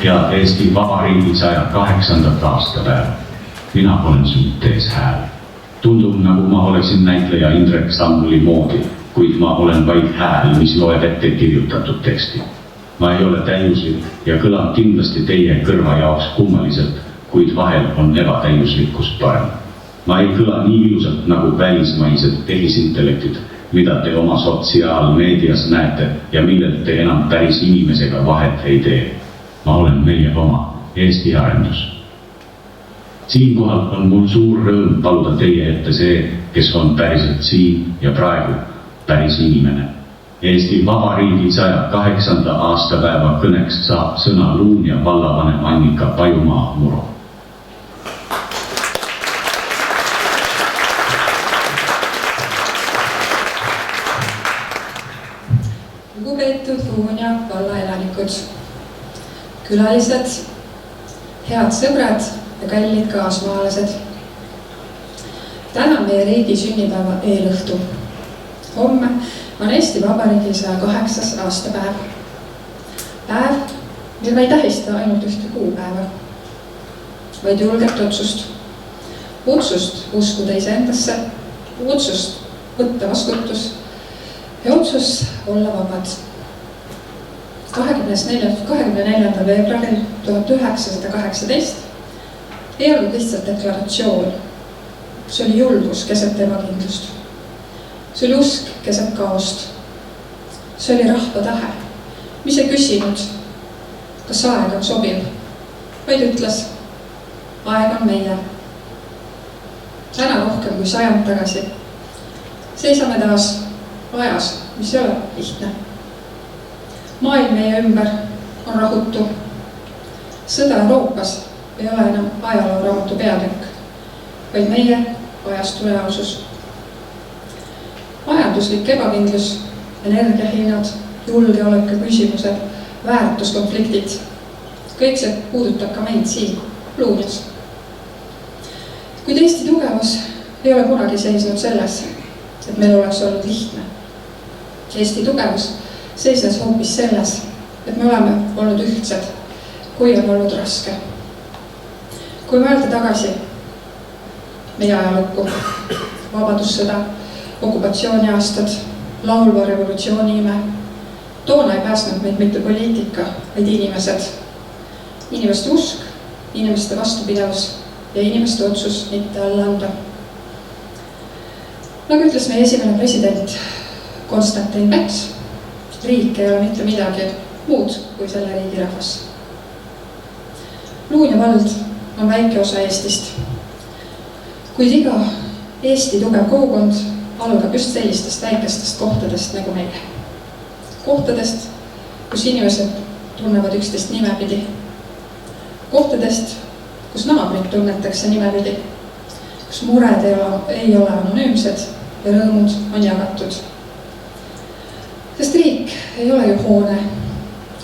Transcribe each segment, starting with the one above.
Head Eesti Vabariigi 108. aastapäeva. Mina olen Süntees hääl. Tundub nagu ma oleksin näitleja Indrek Sammuli moodi, kuid ma olen vaid hääl, mis loeb ette kirjutatud teksti. Ma ei ole täiuslik ja kõlan kindlasti teie kõrva jaoks kummaliselt, kuid vahel on ebatäiuslikkus parem. Ma ei kõla nii ilusalt nagu välismaised tehisintellektid, mida te oma sotsiaalmeedias näete ja millelt te enam päris inimesega vahet ei tee. Ma olen meie oma Eesti arendus. Siinkohal on mul suur rõõm paluda teie ette see, kes on päriselt siin ja praegu päris inimene. Eesti Vabariigi 108. aastapäeva kõneks saab sõna Luunja vallavanem Annika Pajumaa-Muro. Lugupeetud Luunja valla elanikud, külalised, head sõbrad ja kallid kaasmaalased. Täna meie riigi sünnipäeva eelõhtu. Homme on Eesti Vabariigi 108. aastapäev. Päev, mil me ei tähista ainult ühte kuupäeva, vaid julget otsust. Otsust uskuda iseendasse, otsust võtta vastutus ja otsust olla vabad. 24. veebruaril 1918 ei olnud lihtsalt deklaratsioon. See oli julgus keset ebakindlust. See oli usk keset kaost. See oli rahva tahe, mis ei küsinud, kas aeg on sobiv, vaid ütles, aeg on meie. Täna rohkem kui 100 tagasi seisame taas ajas, mis ei ole lihtne. Maailm meie ümber on rahutu. Sõda Euroopas ei ole enam ajalooraamatu peatükk, vaid meie ajastu reaalsus. Majanduslik ebakindlus, energiahinnad, julgeoleku küsimused, väärtuskonfliktid. Kõik see puudutab ka meid siin Luunjas. Kuid Eesti tugevus ei ole kunagi seisnud selles, et meil oleks olnud lihtne. Eesti tugevus seisnes hoopis selles, et me oleme olnud ühtsed, kui on olnud raske. Kui mõelda tagasi meie ajalukku, vabadussõda, okupatsiooniaastad, laulva revolutsiooni ime, toona ei pääsnud meid mitte poliitika, vaid inimesed. Inimeste usk, inimeste vastupidavus ja inimeste otsus mitte alla anda. Nagu ütles meie esimene president Konstantin Päts, riik ei ole mitte midagi muud kui selle riigi rahvas. Luunja vald on väike osa Eestist, kuid iga Eesti tugev kogukond algab just sellistest väikestest kohtadest nagu meie. Kohtadest, kus inimesed tunnevad üksteist nimepidi. Kohtadest, kus naabrid tunnetakse nimepidi, kus mured ei ole anonüümsed ja rõõmud on jagatud. Sest riik ei ole ju hoone,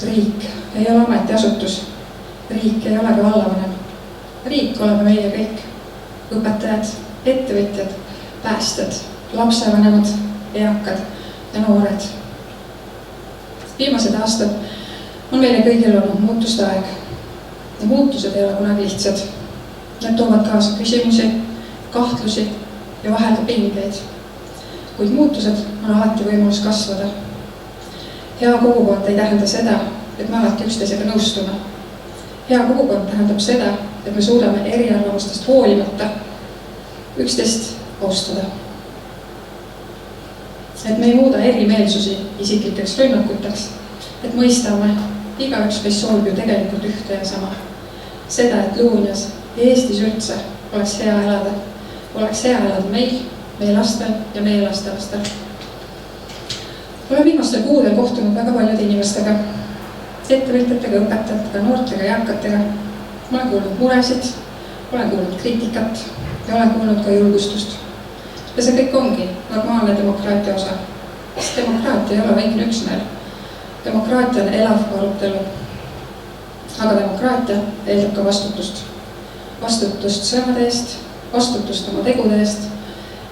riik ei ole ametiasutus, riik ei olegi vallavanem. Riik oleme meie kõik, õpetajad, ettevõtjad, päästjad, lapsevanemad, eakad ja noored. Viimased aastad on meile kõigil olnud muutuste aeg. Ja muutused ei ole kunagi lihtsad. Need toovad kaasa küsimusi, kahtlusi ja vahel ka pingeid. Kuid muutused on alati võimalus kasvada. Hea kogukond ei tähenda seda, et me alati üksteisega nõustume. Hea kogukond tähendab seda, et me suudame eriarvamustest hoolimata üksteist austada. Et me ei muuda erimeelsusi isiklikeks rünnakuteks, et mõistame, igaüks meist soovib ju tegelikult ühte ja sama. Seda, et Luunjas ja Eestis üldse oleks hea elada. Oleks hea elada meil, meie lastel ja meie lastelastel. Olen viimastel kuudel kohtunud väga paljude inimestega, ettevõtjatega, õpetajatega, noortega ja eakatega. Ma olen kuulnud muresid, olen kuulnud kriitikat ja olen kuulnud ka julgustust. Ja see kõik ongi normaalne demokraatia osa. Sest demokraatia ei ole väikene üksmeel. Demokraatia on elav arutelu. Aga demokraatia eeldab ka vastutust. Vastutust sõnade eest, vastutust oma tegude eest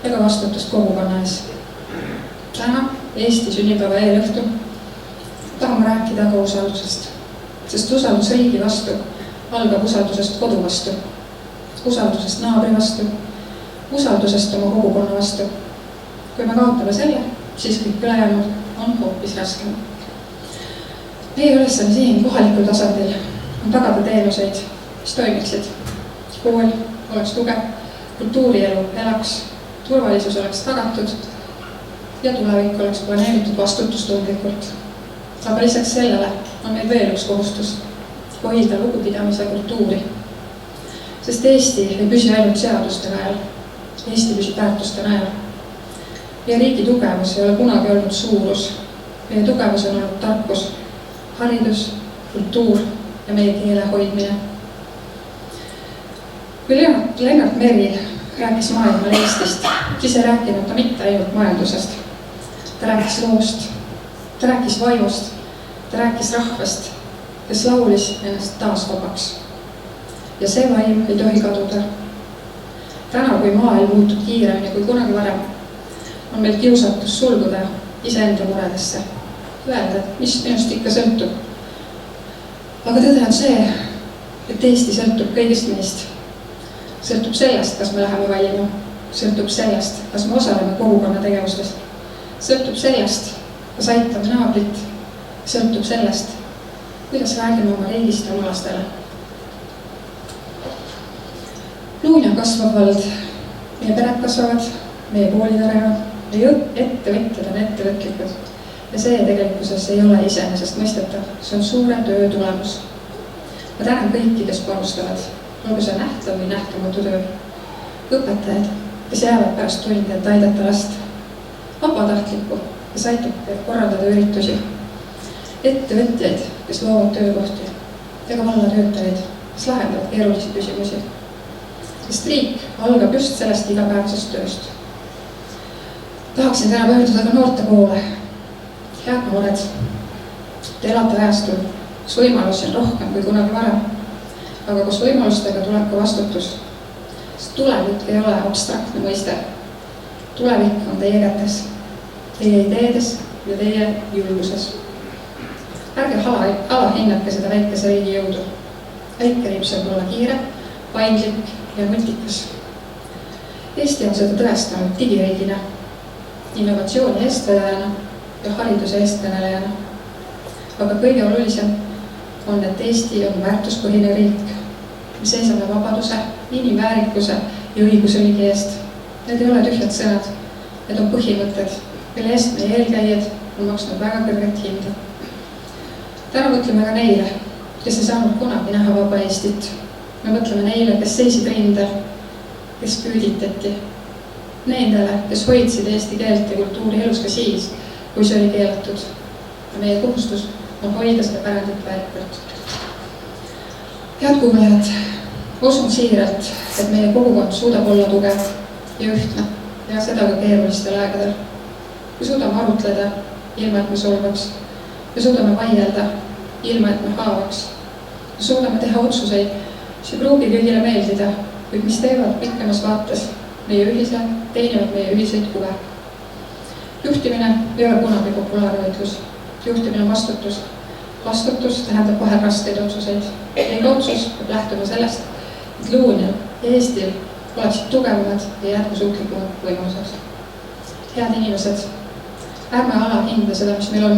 ja ka vastutust kogukonna ees. Täna Eesti sünnipäeva eelõhtul tahame rääkida ka usaldusest. Sest usaldus riigi vastu algab usaldusest kodu vastu, usaldusest naabri vastu, usaldusest oma kogukonna vastu. Kui me kaotame selle, siis kõik ülejäänud on hoopis raskem. Meie ülesanne siin kohalikul tasandil on tagada teenuseid, mis toimiksid. Kool oleks tugev, kultuurielu elaks, turvalisus oleks tagatud ja tulevik oleks planeeritud vastutustundlikult. Aga lisaks sellele on meil veel üks kohustus hoida lugupidamise kultuuri. Sest Eesti ei püsi ainult seaduste najal. Eesti püsib väärtuste najal. Meie riigi tugevus ei ole kunagi olnud suurus. Meie tugevus on olnud tarkus, haridus, kultuur ja meie keele hoidmine. Kui Lennart Meri rääkis maailmal Eestist, siis ei rääkinud ta mitte ainult majandusest. Ta rääkis loost, ta rääkis vaimust, ta rääkis rahvast, kes laulis ennast taas vabaks. Ja see vaim ei tohi kaduda. Täna, kui maailm muutub kiiremini kui kunagi varem, on meil kiusatus sulguda iseenda muredesse. Öelda, mis minust ikka sõltub. Aga tõde on see, et Eesti sõltub kõigist meist. Sõltub sellest, kas me läheme valima. Sõltub sellest, kas me osaleme kogukonna tegevustes. Sõltub sellest, kas aitame naabrit. Sõltub sellest, kuidas räägime oma riigist ja oma lastele. Luunja kasvab vald, meie pered kasvavad, meie koolid arenevad, meie ettevõtjad on ettevõtlikud. Ja see tegelikkuses ei ole iseenesest mõistetav, see on suure töö tulemus. Ma tänan kõiki, kes panustavad, olgu see nähtav või nähtamatu töö. Õpetajad, kes jäävad pärast tunde, et aidata last. Vabatahtlikku, kes aitab korraldada üritusi. Ettevõtjaid, kes loovad töökohti ja ka vallatöötajaid, kes lahendavad keerulisi küsimusi. Sest riik algab just sellest igapäevasest tööst. Tahaksin täna pöörduda ka noorte poole. Head noored, te elate ajastul, kus võimalusi on rohkem kui kunagi varem, aga kus võimalustega tuleb ka vastutus. Sest tulevik ei ole abstraktne mõiste. Tulevik on teie kätes, teie ideedes ja teie julguses. Ärge alahinnake seda väikese riigi jõudu. Väike riik saab olla kiire, paindlik ja nutikas. Eesti on seda tõestanud digiriigina, innovatsiooni eestvedajana ja hariduse eestkõnelejana. Aga kõige olulisem on, et Eesti on väärtuspõhine riik. Me seisame vabaduse, inimväärikuse ja õigusriigi eest. Need ei ole tühjad sõnad, need on põhimõtted, mille eest meie eelkäijad on maksnud väga kõrget hinda. Täna mõtleme ka neile, kes ei saanud kunagi näha vaba Eestit. Me mõtleme neile, kes seisid rindel, kes küüditati. Nendele, kes hoidsid eesti keelt ja kultuuri elus ka siis, kui see oli keelatud. Ja meie kohustus on hoida seda pärandit väärikalt. Head kuulajad, usun siiralt, et meie kogukond suudab olla tugev ja ühtne ja seda ka keerulistel aegadel. Kui suudame arutleda, ilma et me solvaks. Me suudame vaielda, ilma et me haavaks. Me suudame teha otsuseid, mis ei pruugi kõigile meeldida, kuid mis teevad pikemas vaates teenivad meie ühiseid huve. Juhtimine ei ole kunagi populaarvõitlus. Juhtimine on vastutus. Vastutus tähendab vahel raskeid otsuseid. Iga otsus peab lähtuma sellest, et Luunjal ja Eestil oleksid tugevamad ja jätkusuutlikumad võimalused. Head inimesed, ärme alahinda seda, mis meil on.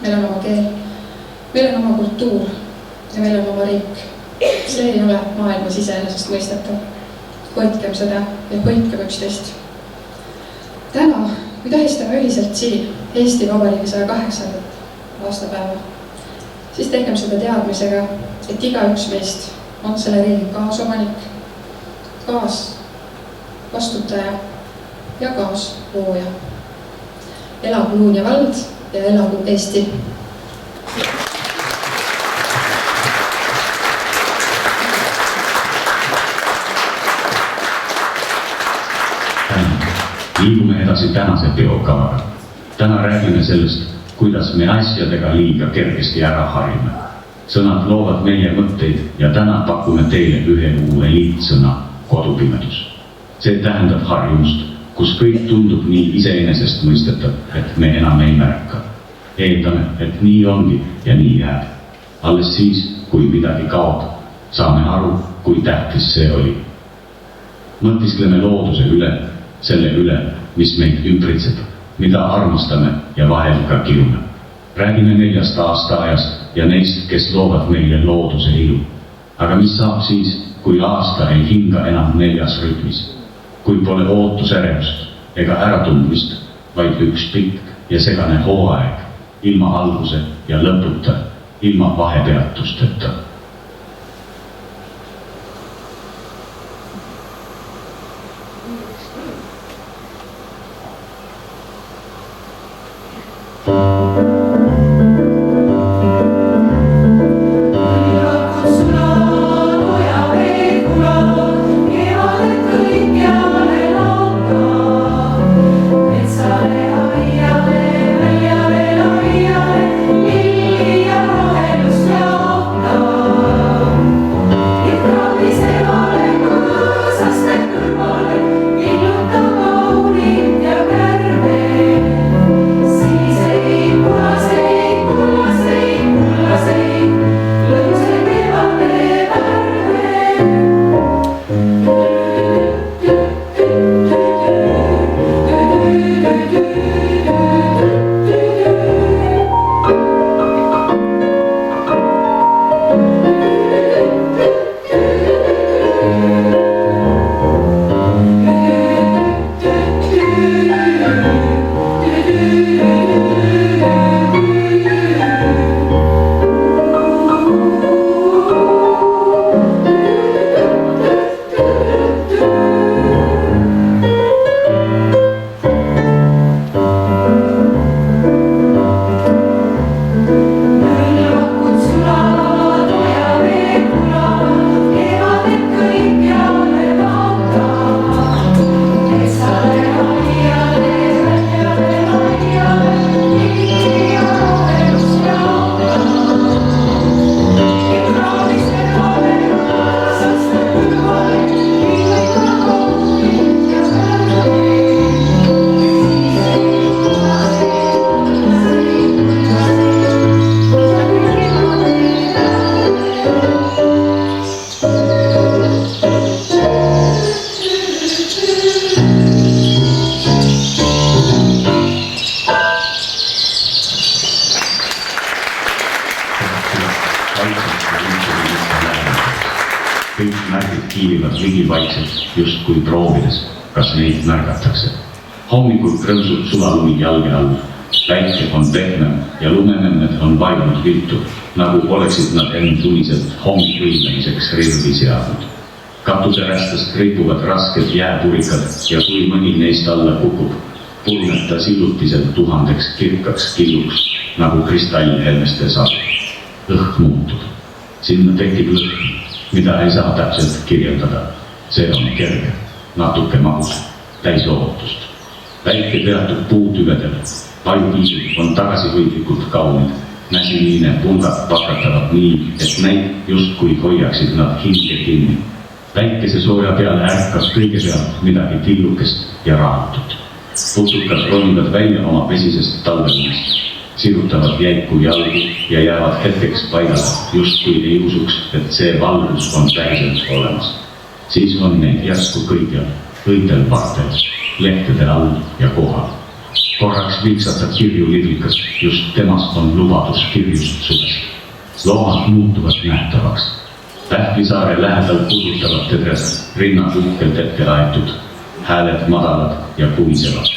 Meil on oma keel, meil on oma kultuur ja meil on oma riik. See ei ole maailmas iseenesest mõistetav. Hoidkem seda ja hoidkem üksteist. Täna, kui tähistame ühiselt siin Eesti Vabariigi 108. aastapäeva, siis tegem seda teadmisega, et igaüks meist on selle riigi kaasomanik, kaasvastutaja ja kaaslooja. Elagu Luunja vald ja elagu Eesti! Liigume edasi tänase peokavaga. Täna räägime sellest, kuidas me asjadega liiga kergesti ära harime. Sõnad loovad meie mõtteid ja täna pakume teile ühe uue liitsõna kodupimedus. See tähendab harjumust, kus kõik tundub nii iseenesest mõistetav, et me enam ei märka. Eeldame, et nii ongi ja nii jääb. Alles siis, kui midagi kaob, saame aru, kui tähtis see oli. Mõtiskleme looduse üle, selle üle, mis meid ümbritseb, mida armastame ja vahel ka kirume. Räägime 4 aastaajast ja neist, kes loovad meile looduse ilu. Aga mis saab siis, kui aasta ei hinga enam 4 rütmis? Kui pole ootusärevust ega äratundmist, vaid üks pikk ja segane hooaeg, ilma alguse ja lõputa, ilma vahepeatusteta. Kõik märgid kiirivad ligivaikselt, just kui proovides, kas neid märgatakse. Hommikul krõmsub sulalumi jalge all, päike on pehmem ja lumenemmed on vajunud viltu, nagu oleksid nad tuliselt hommikvõimlemiseks rirvi seadnud. Katuserästast ripuvad rasked jääpurikad ja kui mõni neist alla kukub, puruneb ta sillutiselt 1000 kirkaks killuks, nagu kristallhelmeste saab. Õhk muutub. Sinna tekib lõhn, mida ei saa täpselt kirjeldada. See on kerge, natuke magus, täis lootust. Päike peatub puutüvedel, Pajupiisud on tagasihoidlikult kaunid. Näsiliine pulgad pakatavad nii, et näib justkui hoiaksid nad hinge kinni. Päikese sooja peale ärkas kõigepealt midagi tillukest ja rahatut. Putukad ronivad välja oma pesisest talvelunest, sirutavad jäiku jalgu ja jäävad hetkeks paigale, justkui ei usuks, et see valgus on päriselt olemas. Siis on neid järsku kõigil, õitel partel, lehtede all ja kohal. Korraks viiksatab kirju lidlikas, just temast on lubadus kirjust suvest. Loomad muutuvad nähtavaks. Pähklisaare lähedal pusutavad tedresed, rinnad uhkelt ette aetud, hääled madalad ja puisevad.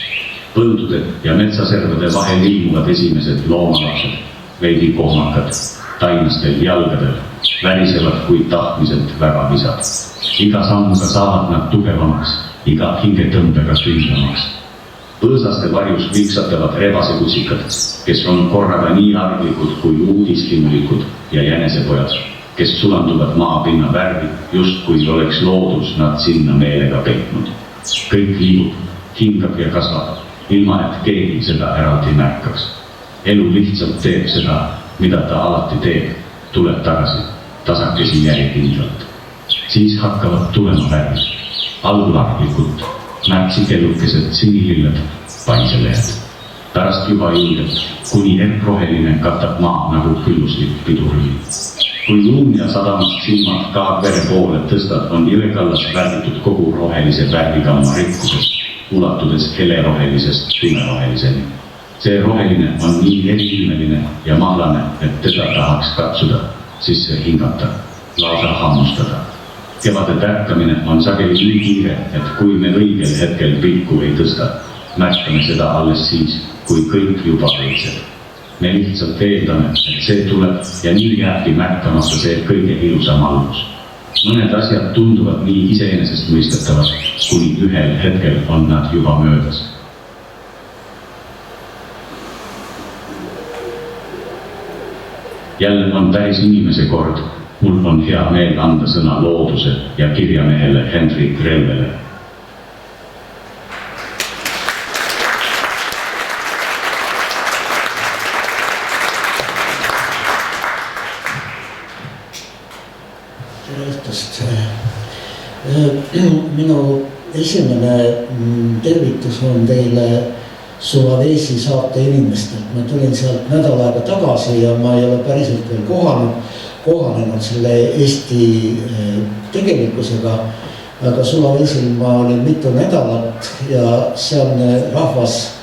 Põlduded ja metsaservade vahel ilmuvad esimesed loomalapsed, veidi kohmakad, tainastel jalgadel, värisevad kui tahtmiselt väga visad. Iga sammuga saavad nad tugevamaks, iga hingetõmbega kindlamaks. Põõsaste varjus viiksatavad rebasekutsikad, kes on korraga nii arglikud kui uudislimulikud ja jänesepojad, kes sulanduvad maapinna värvi, justkui oleks loodus nad sinna meelega peitnud. Kõik liigub, hingab ja kasvab, ilma et keegi seda eraldi märkaks. Elu lihtsalt teeb seda, mida ta alati teeb, tuleb tagasi, tasakesi järjekindlalt. Siis hakkavad tulema värvid, algul arglikult, märtsikellukesed sinililled, paiselehed. Pärast juba julgelt, kuni roheline katab maa nagu külluslik pidurüli. Kui luun ja sadamast silmad Kaagvere poole tõstad, on Jõekallas värvitud kogu rohelise värvigamma rikkusest, ulatudes helerohelisest tumeroheliseni. See roheline on nii eriilmeline ja mahlane, et teda tahaks katsuda, sisse hingata, lausa hammustada. Kevade tärkamine on sageli nii kiire, et kui me õigel hetkel pilku ei tõsta, märkame seda alles siis, kui kõik juba veitseb. Me lihtsalt eeldame, et see tuleb ja nii jääbki märkamata see kõige ilusam algus. Mõned asjad tunduvad nii iseenesest mõistetavad, kuni ühel hetkel on nad juba möödas. Jälle on päris inimese kord. Mul on hea meel anda sõna looduse ja kirjamehele Henrik Relvele. Tere õhtust. Minu esimene tervitus on teile Sulawesi saarte inimestelt. Ma tulin sealt nädal aega tagasi ja ma ei ole päriselt veel kohanenud selle Eesti tegelikkusega, aga Sulawesil ma olin mitu nädalat ja sealne rahvas,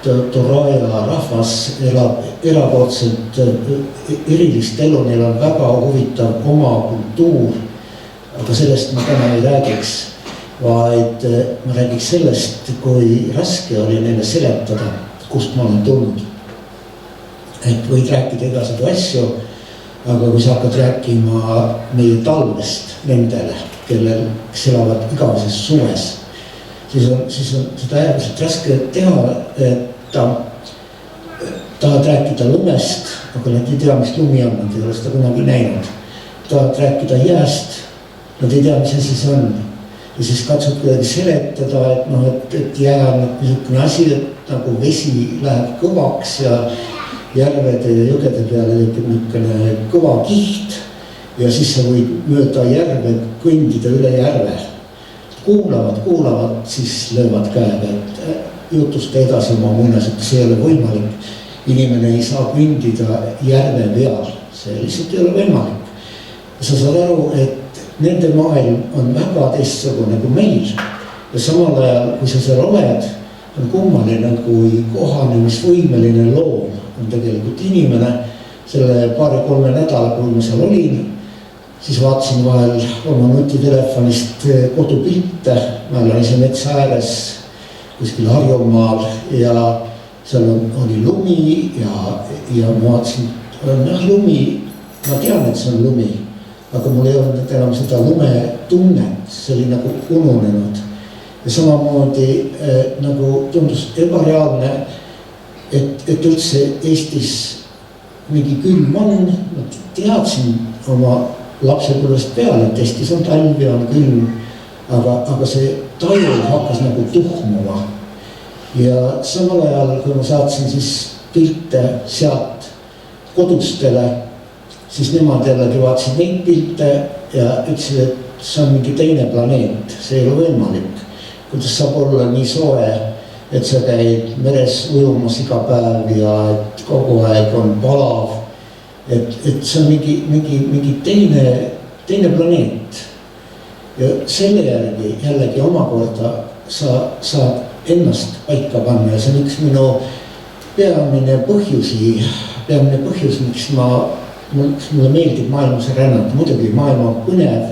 Toraja rahvas elab erakordselt erilist elu, neil on väga huvitav oma kultuur, aga sellest ma täna ei räägiks, vaid ma räägiks sellest, kui raske oli neile seletada, kust ma olen tulnud. Et võid rääkida igasugu asju, aga kui sa hakkad rääkima meie talvest nendele, kes elavad igaveses suves, siis on seda äärmiselt raske teha, et tahad rääkida lumest, aga nad ei tea, mis lumi on, nad ei ole seda kunagi näinud. Tahad rääkida jääst, nad ei tea, mis asi see on. Ja siis katsud kuidagi seletada, et jää on niisugune asi, et nagu vesi läheb kõvaks ja järvede ja jõgede peale tekib niisugune kõva kiht ja siis sa võid mööda järve kõndida üle järve. Kuulavad, siis löövad käega, et jutusta edasi oma muinas, et see ei ole võimalik. Inimene ei saa kõndida järve peal, see lihtsalt ei ole võimalik. Sa saad aru, et nende maailm on väga teistsugune kui meil ja samal ajal, kui sa seal oled, on kummaline, kui kohanemisvõimeline loom on tegelikult inimene. Selle 2-3 nädala, kui ma seal olin, siis vaatasin vahel oma nutitelefonist kodupilte. Ma olen ise metsa ääres kuskil Harjumaal ja seal oli lumi ja ma vaatasin, lumi, ma tean, et see on lumi, aga mul ei olnud enam seda lumetunnet, see oli nagu ununenud. Ja samamoodi nagu tundus ebareaalne, et üldse Eestis mingi külm on. Ma teadsin oma lapsepõlvest peale, et Eestis on talv ja on külm, aga see taju hakkas nagu tuhmuma. ja samal ajal, kui ma saatsin siis pilte sealt kodustele, siis nemad jällegi vaatasid neid pilte ja ütlesid, et see on mingi teine planeet, see ei ole võimalik. Kuidas saab olla nii soe, et sa käid meres ujumas iga päev ja et kogu aeg on palav. Et see on mingi teine planeet. Ja selle järgi jällegi omakorda sa saad ennast paika panna ja see on üks minu peamine põhjus, miks mulle meeldib maailmas rännata. Muidugi maailma on põnev.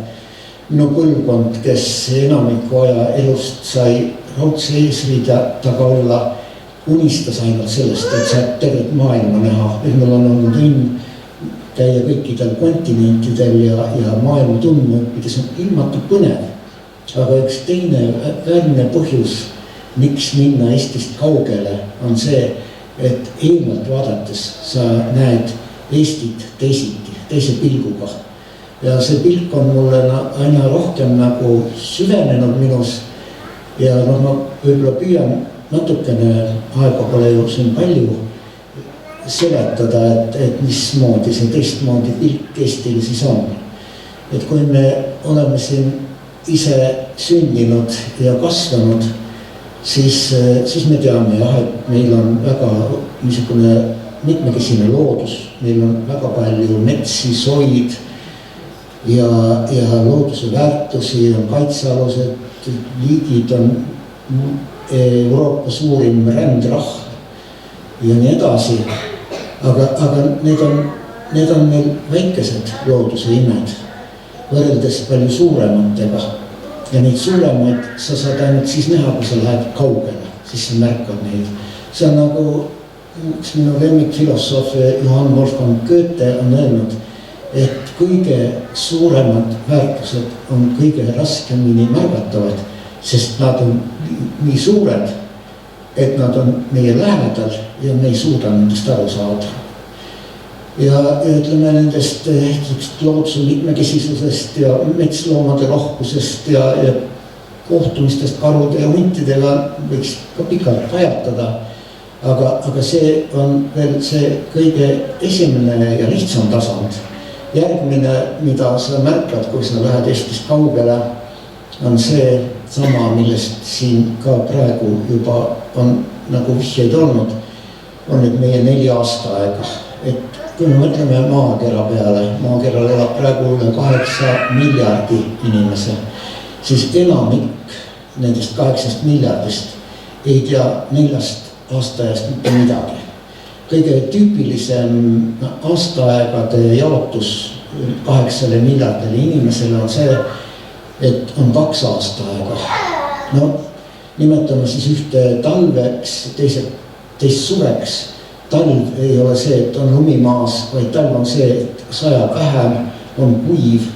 Minu põlvkond, kes enamiku aja elust sai raudse eesriide taga olla, unistas ainult sellest, et saab tervet maailma näha. Et mul on olnud õnn käia kõikidel kontinentidel ja maailma tundma õppides on ilmatu põnev. Aga üks teine väärne põhjus, miks minna Eestist kaugele, on see, et eemalt vaadates sa näed Eestit teisiti, teise pilguga. Ja see pilk on mulle aina rohkem nagu süvenenud minus ja ma võib-olla püüan natukene, aega pole ju siin palju seletada, et mismoodi see teistmoodi pilk Eestil siis on. Et kui me oleme siin ise sündinud ja kasvanud, siis me teame jah, et meil on väga niisugune mitmekesine loodus, meil on väga palju metsi, soid ja looduse väärtusi, on kaitsealused liigid, on Euroopa suurim rändrahn ja nii edasi. Aga need on meil väikesed looduse imed võrreldes palju suurematega. Ja neid suuremaid sa saad ainult siis näha, kui sa lähed kaugele, siis sa märkad neid. See on nagu üks minu lemmikfilosoof Johann Wolfgang Goethe on öelnud, et kõige suuremad väärtused on kõige raskemini märgatavad, sest nad on nii suured, et nad on meie lähedal ja me ei suuda nendest aru saada. Ja ütleme nendest looduse mitmekesisusest ja metsloomade rohkusest ja kohtumistest karude ja huntidega võiks ka pikalt ajatada. Aga see on veel see kõige esimene ja lihtsam tasand. Järgmine, mida sa märkad, kui sa lähed Eestist kaugele, on see sama, millest siin ka praegu juba on nagu vihjeid olnud, on nüüd meie 4 aastaaega. Et kui me mõtleme maakera peale, maakeral elab praegu üle 8 miljardi inimese, siis enamik nendest 8 miljardist ei tea 4 aastaajast mitte midagi. Kõige tüüpilisem aastaaegade jaotus 8 miljardile inimesele on see, et on 2 aastaaega. No nimetame siis ühte talveks, teist suveks. Talv ei ole see, et on lumimaas, vaid talv on see, et sajab vähem, on kuiv,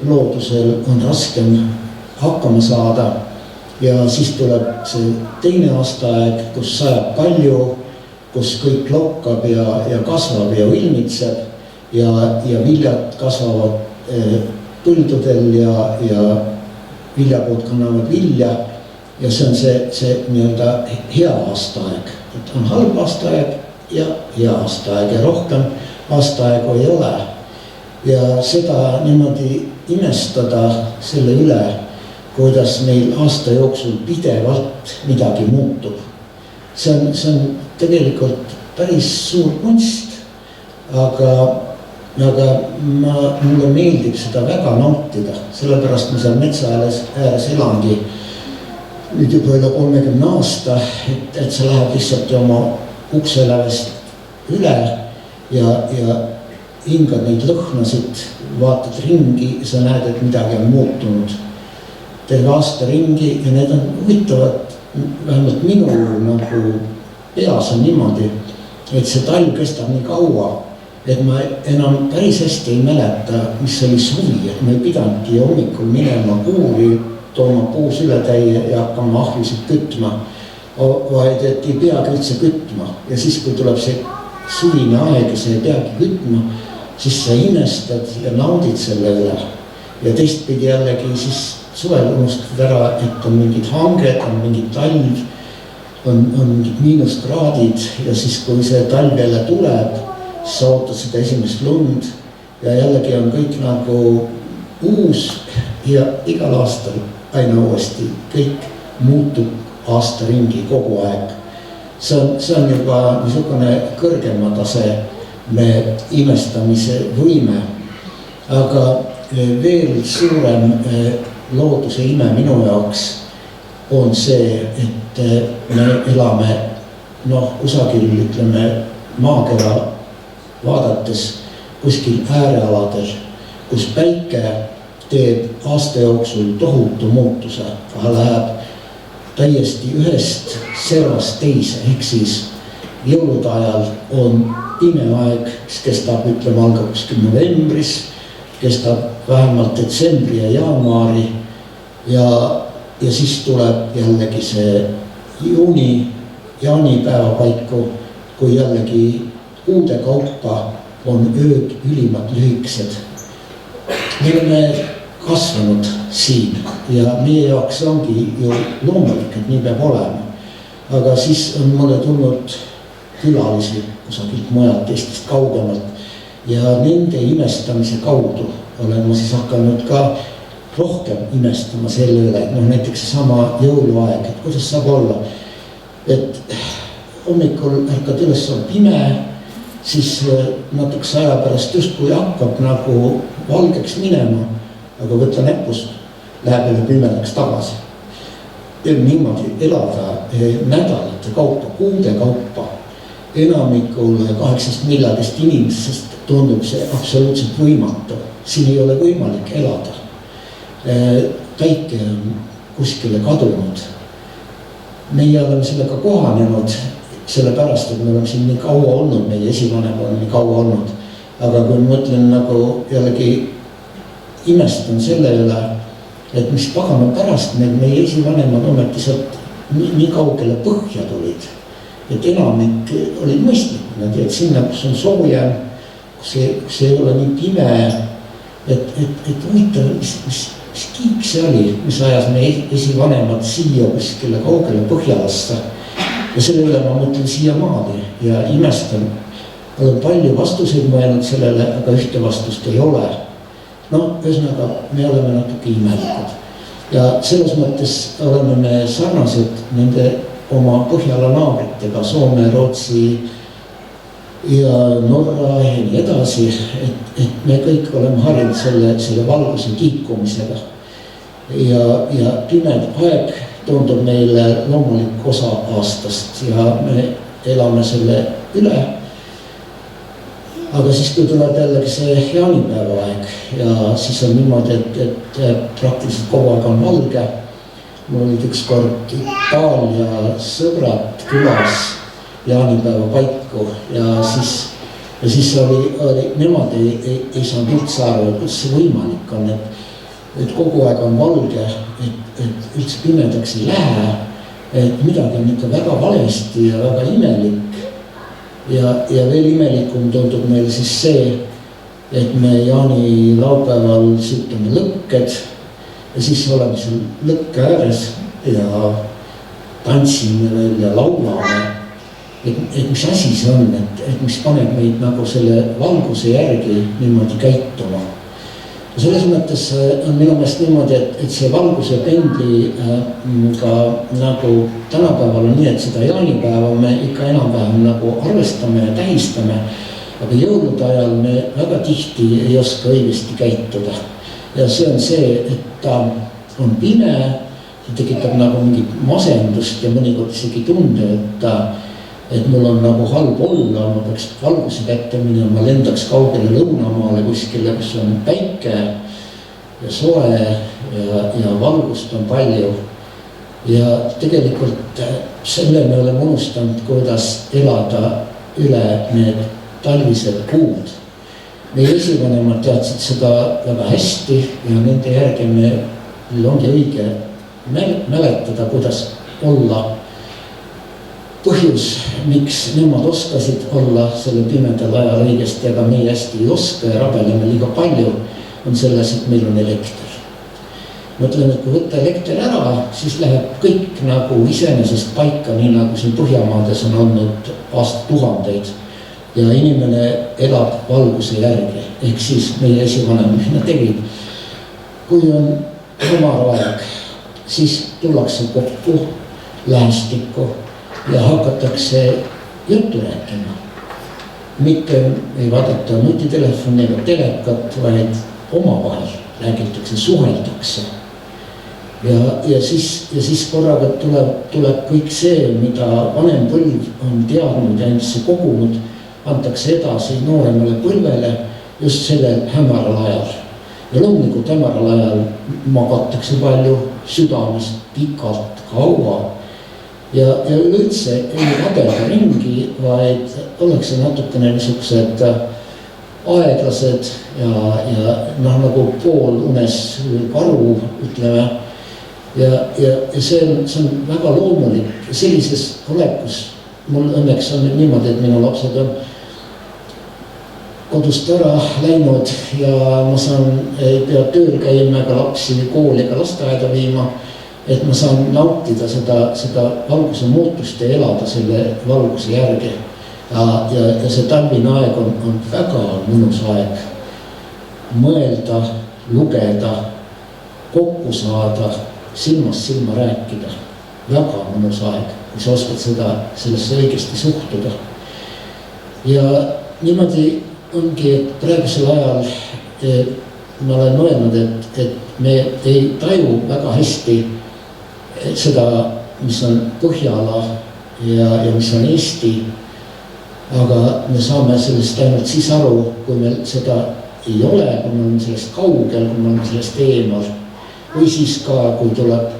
loodusel on raskem hakkama saada ja siis tuleb see teine aastaaeg, kus sajab palju, kus kõik lokkab ja kasvab ja ilmitseb ja viljad kasvavad põldudel ja viljapuud kannavad vilja ja see on see nii-öelda hea aastaaeg. Et on halb aastaaeg ja hea aastaaeg ja rohkem aastaaegu ei ole. Ja seda niimoodi imestada selle üle, kuidas meil aasta jooksul pidevalt midagi muutub. See on tegelikult päris suur kunst, aga mulle meeldib seda väga nautida, sellepärast ma seal metsa ääres elangi nüüd juba üle 30 aasta, et sa lähed lihtsalt oma ukselävest üle ja hingad neid lõhnasid, vaatad ringi ja sa näed, et midagi on muutunud terve aasta ringi ja need on huvitavad, vähemalt minu nagu peas on niimoodi, et see talv kestab nii kaua, et ma enam päris hästi ei mäleta, mis oli suvi, et ma ei pidanudki hommikul minema kuuri, tooma puus ületäie ja hakkama ahjusid kütma, vaid et ei peagi üldse kütma ja siis, kui tuleb see suvine aeg ja sa ei peagi kütma, siis sa imestad ja naudid selle üle ja teistpidi jällegi siis suvel unustad ära, et on mingid hanged, on mingid talv on mingid miinuskraadid ja siis, kui see talv jälle tuleb, siis sa ootad seda esimest lund ja jällegi on kõik nagu uus ja igal aastal aina uuesti kõik muutub aasta ringi kogu aeg. See on juba niisugune kõrgema taseme imestamise võime, aga veel suurem looduse ime minu jaoks on see, et me elame kusagil, ütleme, maakera vaadates kuskil äärealadel, kus päike teeb aasta jooksul tohutu muutuse, läheb täiesti ühest servast teise, ehk siis jõulude ajal on pime aeg, mis kestab, ütleme, algab kuskil novembris, kestab vähemalt detsembri ja jaanuari ja siis tuleb jällegi see jaanipäeva paiku, kui jällegi kuude kaupa on ööd ülimalt lühikesed. Me oleme kasvanud siin ja meie jaoks ongi ju loomulik, et nii peab olema. Aga siis on mulle tulnud külalisi kusagilt mujalt Eestist kaugemalt ja nende imestamise kaudu olen ma siis hakanud ka rohkem imestama selle üle, et näiteks sama jõuluaeg, et kuidas saab olla, et hommikul ärkad üles, on pime, siis natukese aja pärast justkui hakkab nagu valgeks minema, aga võtta näpust, läheb jälle pimedaks tagasi. Ja niimoodi elada nädalate kaupa, kuude kaupa, enamikul 8 miljardist inimesest tundub see absoluutselt võimatu. Siin ei ole võimalik elada. Päike on kuskile kadunud. Meie oleme sellega kohanenud, sellepärast, et me oleme siin nii kaua olnud, meie esivanem on nii kaua olnud. Aga kui mõtlen nagu jällegi imestan selle üle, et mis pagana pärast meie esivanemad ometi sealt nii kaugele põhja tulid. Et enamik olid mõistlikud, nad jäid sinna, kus on soojem, kus ei ole nii pime, et huvitav, mis kiik see oli, mis ajas meie esivanemad siia kuskile kaugele Põhjalasse. Ja selle üle ma mõtlen siia maadi ja imestan. Olen palju vastuseid mõelnud sellele, aga ühte vastust ei ole. Ühesõnaga, me oleme natuke imelikud. Ja selles mõttes oleme me sarnased nende oma Põhjala naabritega, Soome, Rootsi ja Norra ja nii edasi, et me kõik oleme harjunud selle valguse kiikumisega. Ja pimed aeg tundub meile loomulik osa aastast ja me elame selle üle. Aga siis, kui tuleb jällegi see jaanipäeva aeg ja siis on niimoodi, et praktiliselt kogu aeg on valge. Mul olid ükskord Itaalia sõbrad külas jaanipäeva paiku ja siis oli nemad ei saanud üldse aru, kuidas see võimalik on, et kogu aeg on valge, et üldse pimedaks ei lähe, et midagi on ikka väga valesti ja väga imelik. Ja veel imelikum tundub meil siis see, et me jaani laupäeval sütame lõkked ja siis oleme seal lõkke ääres ja tantsime veel ja laulame. Et mis asi see on, et mis paneb meid nagu selle valguse järgi niimoodi käituma. Ja selles mõttes on minu meelest niimoodi, et see valguse pendli ka nagu tänapäeval on nii, et seda jaanipäeva me ikka enam-vähem nagu arvestame ja tähistame, aga jõulude ajal me väga tihti ei oska õigesti käituda. Ja see on see, et ta on pime, see tekitab nagu mingit masendust ja mõnikord isegi tunde, et mul on nagu halb olla, ma peaks valguse kätte minema, ma lendaks kaugele lõunamaale kuskile, kus on päike ja soe ja valgust on palju. Ja tegelikult selle me oleme unustanud, kuidas elada üle need talvised kuud. Meie esivanemad teadsid seda väga hästi ja nende järgi meil ongi õige mäletada, kuidas olla. Põhjus, miks nemad oskasid olla selle pimedal ajal õigesti, aga meie hästi ei oska ja rabeleme liiga palju, on selles, et meil on elekter. mõtlen, et kui võtta elekter ära, siis läheb kõik nagu iseenesest paika, nii nagu siin Põhjamaades on olnud aastatuhandeid. Ja inimene elab valguse järgi, ehk siis meie esivanem, mis nad tegid. Kui on hämar aeg, siis tullakse kokku lähestikku ja hakatakse juttu rääkima. Mitte ei vaadata nutitelefoni ega telekat, vaid omavahel räägitakse, suheldakse. Ja siis korraga tuleb kõik see, mida vanem põlv on teadnud ja endasse kogunud, antakse edasi nooremale põlvele just sellel hämaral ajal. Ja loomulikult hämaral ajal magatakse palju südamest pikalt, kaua. Ja üleüldse ei radeda ringi, vaid ollakse natukene niisugused aeglased ja nagu pool unes karu, ütleme. Ja see on väga loomulik. Sellises olekus mul õnneks on niimoodi, et minu lapsed on kodust ära läinud ja ma ei pea tööl käima ega lapsi kooli ega lasteaeda viima, et ma saan nautida seda valguse muutust ja elada selle valguse järgi. Ja see talvine aeg on väga mõnus aeg. Mõelda, lugeda, kokku saada, silmast silma rääkida. Väga mõnus aeg, kui sa oskad sellesse õigesti suhtuda. Ja niimoodi ongi, et praegusel ajal ma olen mõelnud, et me ei taju väga hästi seda, mis on Põhjala ja mis on Eesti, aga me saame sellest ainult siis aru, kui meil seda ei ole, kui me oleme sellest kaugel, kui me oleme sellest eemal, või siis ka, kui tuleb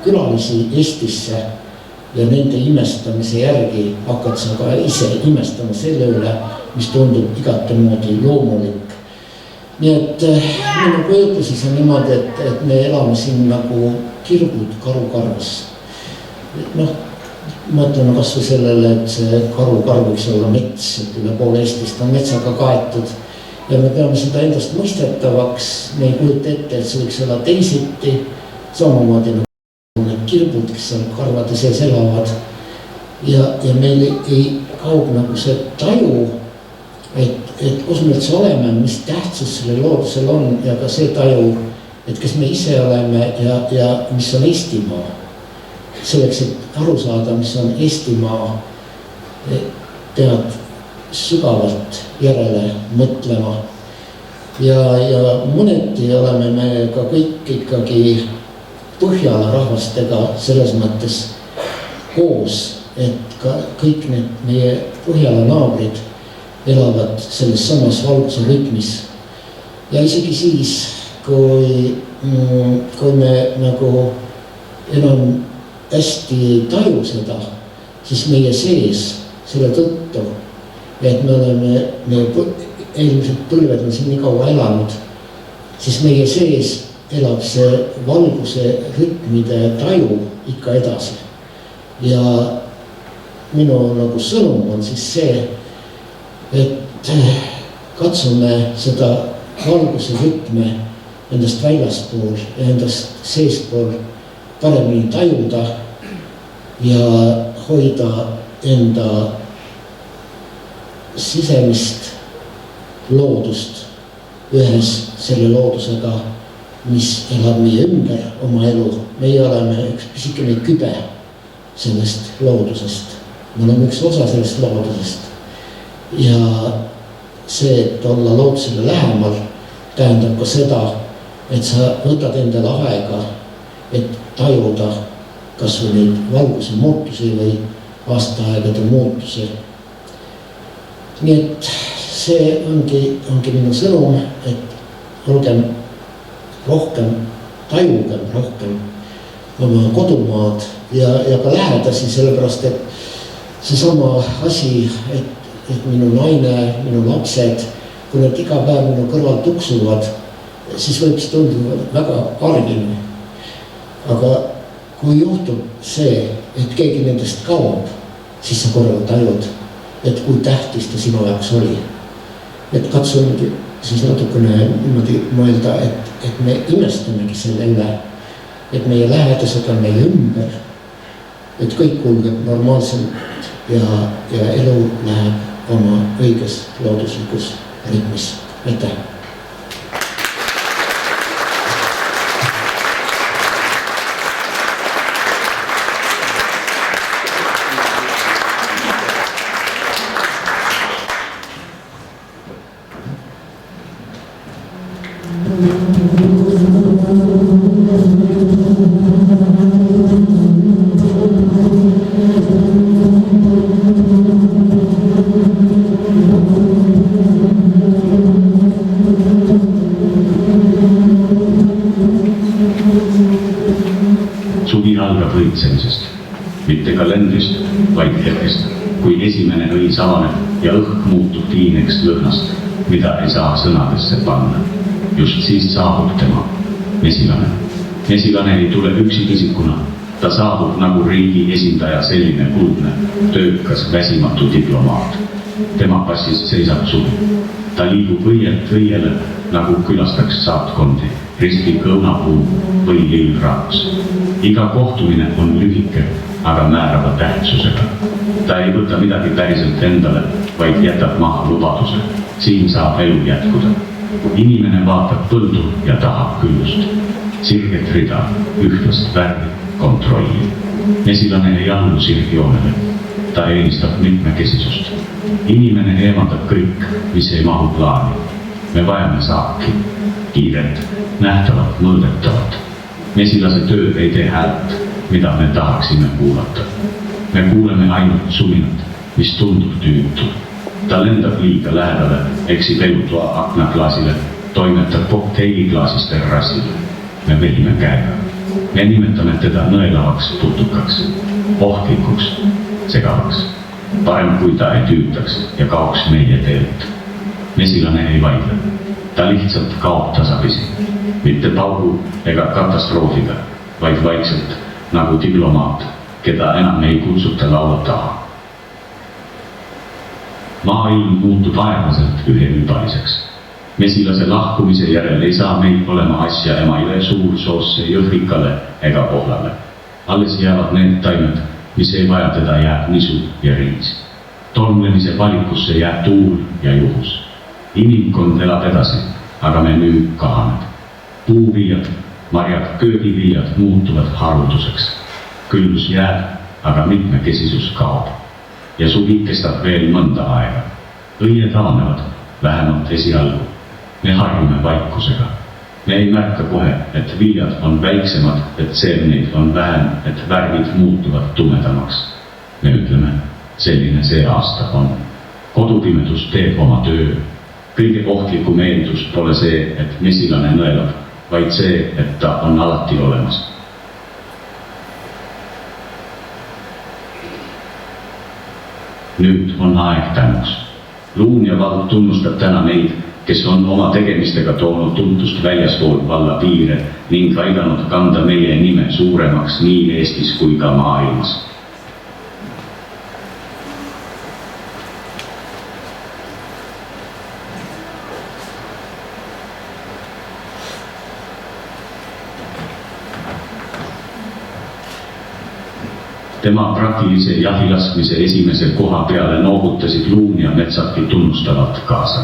külalisi Eestisse ja nende imestamise järgi hakkad sa ka ise imestama selle üle, mis tundub igatemoodi loomulik. Nii et minu kujutluses on niimoodi, et me elame siin nagu kirgud karukarvas. Mõtleme kas või sellele, et see karukarv võiks olla mets, et üle poole Eestist on metsaga kaetud. Ja me peame seda endast mõistetavaks, me ei kujuta ette, et see võiks olla teisiti, samamoodi nagu need kirbud, kes seal karvade sees elavad. Ja meil ei kaob nagu see taju, et kus me üldse oleme, mis tähtsus selle loodusel on ja ka see taju, et kes me ise oleme ja mis on Eestimaa. Selleks, et aru saada, mis on Eestimaa, pead sügavalt järele mõtlema. Ja mõneti oleme me ka kõik ikkagi Põhjala rahvastega selles mõttes koos, et ka kõik need meie Põhjala naabrid elavad selles samas valguse rütmis. Ja isegi siis, kui me nagu enam hästi ei taju seda, siis meie sees selle tõttu, et me oleme, eelmised põlved on siin nii kaua elanud, siis meie sees elab see valguse rütmide taju ikka edasi. Ja minu nagu sõnum on siis see, et katsume seda valguse rütme endast väljaspool ja endast seespool paremini tajuda ja hoida enda sisemist loodust ühes selle loodusega, mis elab meie ümber oma elu. Meie oleme üks pisikene kübe sellest loodusest. Me oleme üks osa sellest loodusest. Ja see, et olla loodusele lähemal, tähendab ka seda, et sa võtad endale aega, et tajuda kas või neid valguse muutusi või aastaaegade muutusi. Nii et see ongi minu sõnum, et olgem rohkem, tajugem rohkem oma kodumaad ja ka lähedasi, sellepärast et seesama asi, et minu naine, minu lapsed, kui nad iga päev minu kõrval tuksuvad, siis võib see tunduda väga argine. Aga kui juhtub see, et keegi nendest kaob, siis sa korraga tajud, et kui tähtis ta sinu jaoks oli. Et katsungi siis natukene niimoodi mõelda, et me imestamegi selle üle, et meie lähedased on meie ümber, et kõik kulgeb normaalselt ja elu läheb oma õiges looduslikus ritmis. Aitäh! Suvi algab õitsemisest, mitte kalendrist, vaid hetkest, kui esimene õis avaneb ja õhk muutub tiineks lõhnast, mida ei saa sõnadesse panna. Just siis saabub tema, mesilane. Mesilane ei tule üksikisikuna, ta saabub nagu riigi esindaja selline kuldne, töökas, väsimatu diplomaat. Tema passis seisab suvi. Ta liigub õielt õiele, nagu külastaks saatkondi, ristib õunapuu või lillraaps. Iga kohtumine on lühike, aga määrava tähtsusega. Ta ei võta midagi päriselt endale, vaid jätab maha lubaduse. Siin saab elu jätkuda. Inimene vaatab põldu ja tahab küllust. Sirget rida, ühtlast värvi, kontrolli. Mesilane ei allu sirgjoonele. Ta eelistab mitmekesisust. Inimene eemaldab kõik, mis ei mahu plaani. Me vajame saaki, kiiret, nähtavat, mõõdetavat. Mesilase töö ei tee häält, mida me tahaksime kuulata. Me kuuleme ainult suminat, mis tundub tüütu. Ta lendab liiga lähedale, eksib elutoa aknaklaasile, toimetab kokteiliklaasist terrassile. Me vehime käega. Me nimetame teda nõelavaks putukaks, ohtlikuks, segavaks. Parem kui ta ei tüütaks ja kaoks meie teelt. Mesilane ei vaidle. Ta lihtsalt kaob tasapisi. Mitte paugu ega katastroofiga, vaid vaikselt, nagu diplomaat, keda enam ei kutsuta laua taha. Maailm muutub aeglaselt üheülbaliseks. Mesilase lahkumise järel ei saa meil olema asja Emajõe Suursoosse, Jõhvikale ega Pohlale. Alles jäävad need taimed, mis ei vaja teda, jääb nisu ja riis. Tolmlemise valikusse jääb tuul ja juhus. Inimkond elab edasi, aga me müük kahaneb. Puuviljad, marjad, köögiviljad muutuvad harulduseks. Küllus jääb, aga mitmekesisus kaob. Ja suvi kestab veel mõnda aega. Õied avanevad, vähemalt esialgu. Me harjume vaikusega. Me ei märka kohe, et viljad on väiksemad, et seemneid on vähem, et värvid muutuvad tumedamaks. Me ütleme, selline see aasta on. Kodupimedus teeb oma töö. Kõige ohtlikum eeldus pole see, et mesilane nõelab, vaid see, et ta on alati olemas. Nüüd on aeg tänuks. Luun ja vald tunnustab täna neid, kes on oma tegemistega toonud tuntust väljaspool valla piire ning aidanud kanda meie nime suuremaks nii Eestis kui ka maailmas. Tema praktilise jahilaskmise esimese koha peale noogutasid Luun ja Metsaki tunnustavalt kaasa.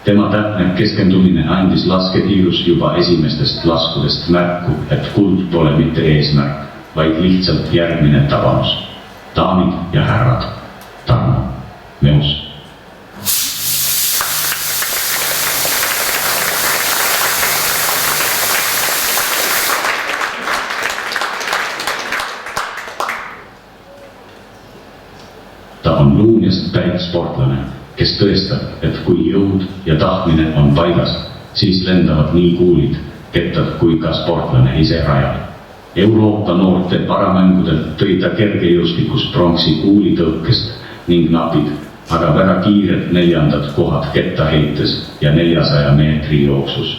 Tema täpne keskendumine andis lasketiirus juba esimestest laskudest märku, et kuld pole mitte eesmärk, vaid lihtsalt järgmine tabanus. Daamid ja härrad, Tarmo Meus. Ta on Luunjast pärit sportlane, kes tõestab, et kui jõud ja tahtmine on paigas, siis lendavad nii kuulid, kettad kui ka sportlane ise rajal. Euroopa noorte paramängudelt tõi ta kergejõustikus pronksi kuulitõukest ning napid, aga väga kiired 4. kohad kettaheites ja 400 meetri jooksus.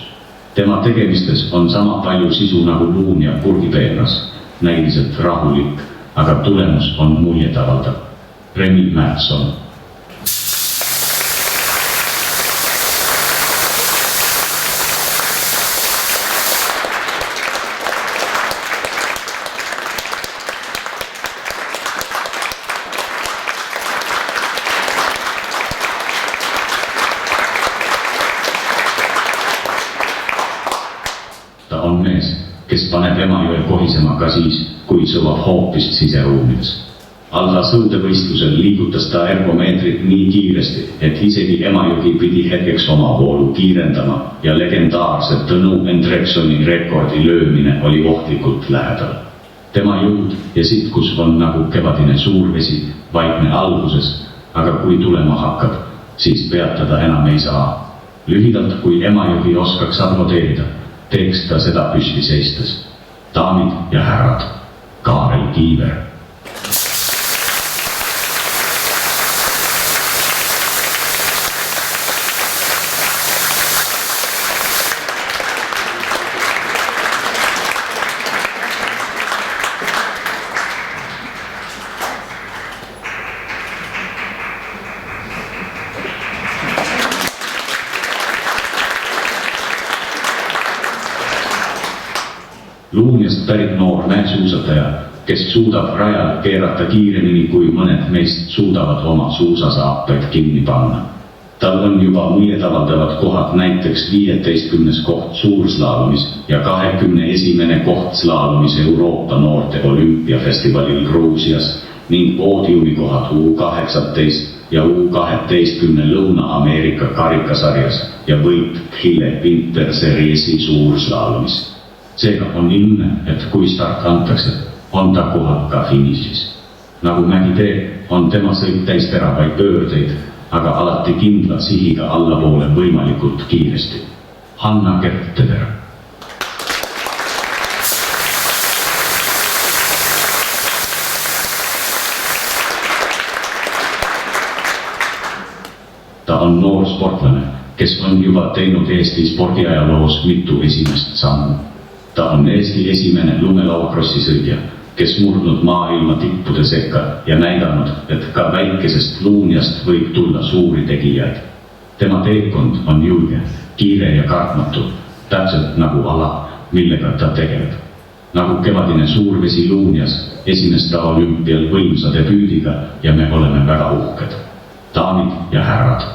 Tema tegemistes on sama palju sisu nagu Luun ja Purgipeenras, näiliselt rahulik, aga tulemus on muljetavaldav. Remi Mätson. on mees, kes paneb Emajõe kohisema ka siis, kui sõuab hoopis siseruumides. Alla sõudevõistlusel liigutas ta ergomeetrit nii kiiresti, et isegi Emajõgi pidi hetkeks oma voolu kiirendama ja legendaarse Tõnu Hendriksoni rekordi löömine oli ohtlikult lähedal. Tema jõud ja sitkus on nagu kevadine suurvesi, vaikne alguses, aga kui tulema hakkab, siis peatada enam ei saa. Lühidalt, kui Emajõgi oskaks aplodeerida, teeks ta seda püsti seistes. Daamid ja härrad, Kaarel Kiiver. Luunjast pärit noor mäesuusataja, kes suudab rajal keerata kiiremini kui mõned meist suudavad oma suusasaapaid kinni panna. Tal on juba muljetavaldavad kohad, näiteks 15. koht suurslaalomis ja 21. koht slaalomis Euroopa noorte olümpiafestivalil Gruusias ning poodiumikohad U18 ja U12 Lõuna-Ameerika karikasarjas ja võit Hille Winter-seriesi suurslaalomis. Seega on ilmne, et kui start antakse, on ta kohal ka finišis. Nagu mägi teeb, on tema sõit täis teravaid pöördeid, aga alati kindla sihiga allapoole võimalikult kiiresti. Hanna Kertteder. Ta on noor sportlane, kes on juba teinud Eesti spordiajaloos mitu esimest sammu. Ta on Eesti esimene lumelauakrossi sõidja, kes murdnud maailma tippude sekka ja näidanud, et ka väikesest Luunjast võib tulla suuri tegijaid. Tema teekond on julge, kiire ja kartmatu, täpselt nagu ala, millega ta tegeleb. Nagu kevadine suurvesi Luunjas, esines ta olümpial võimsa debüüdiga ja me oleme väga uhked. Daamid ja härrad,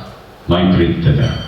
Mai-Britt Teder.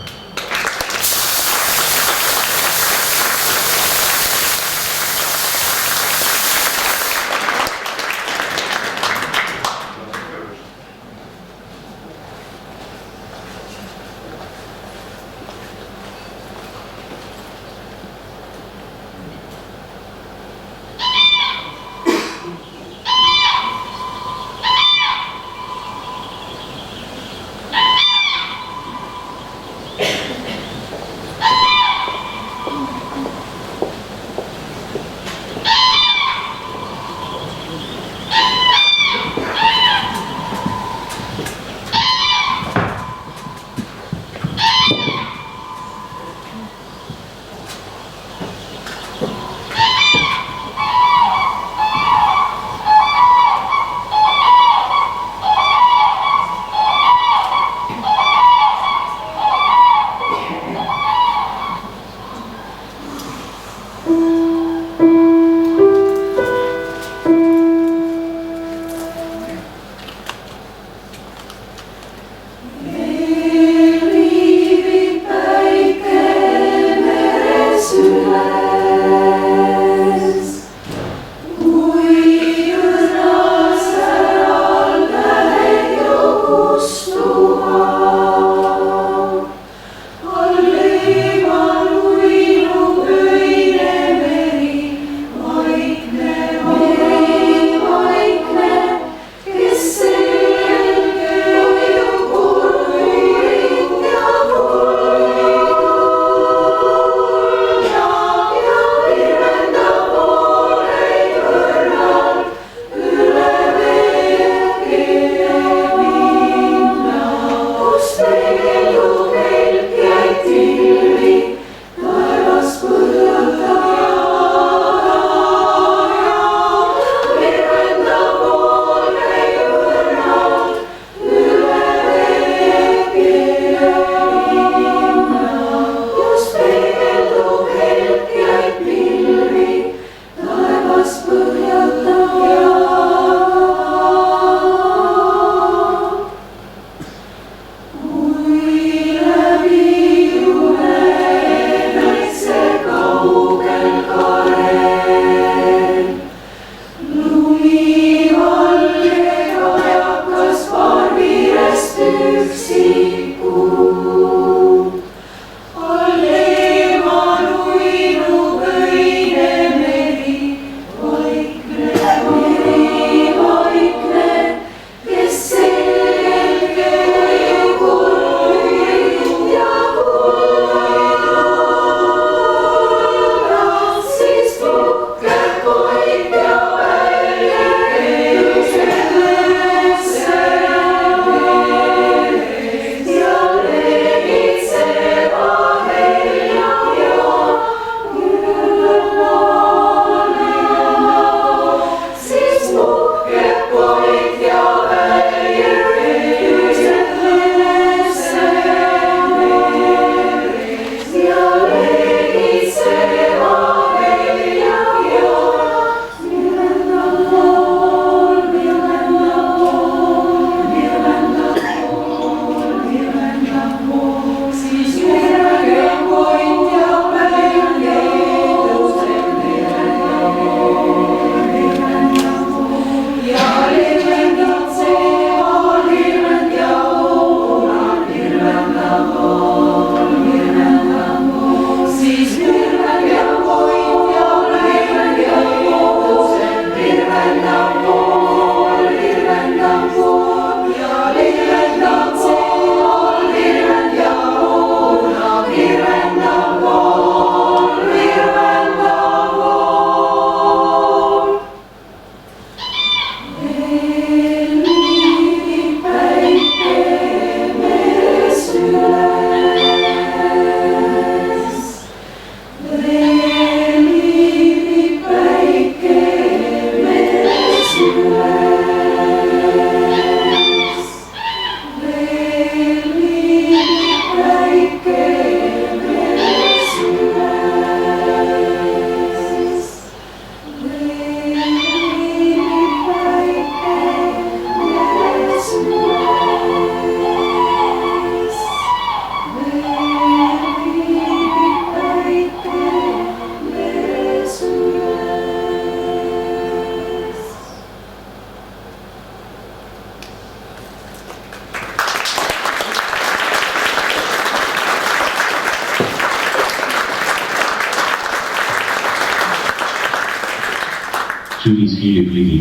Sügis hiilib ligi,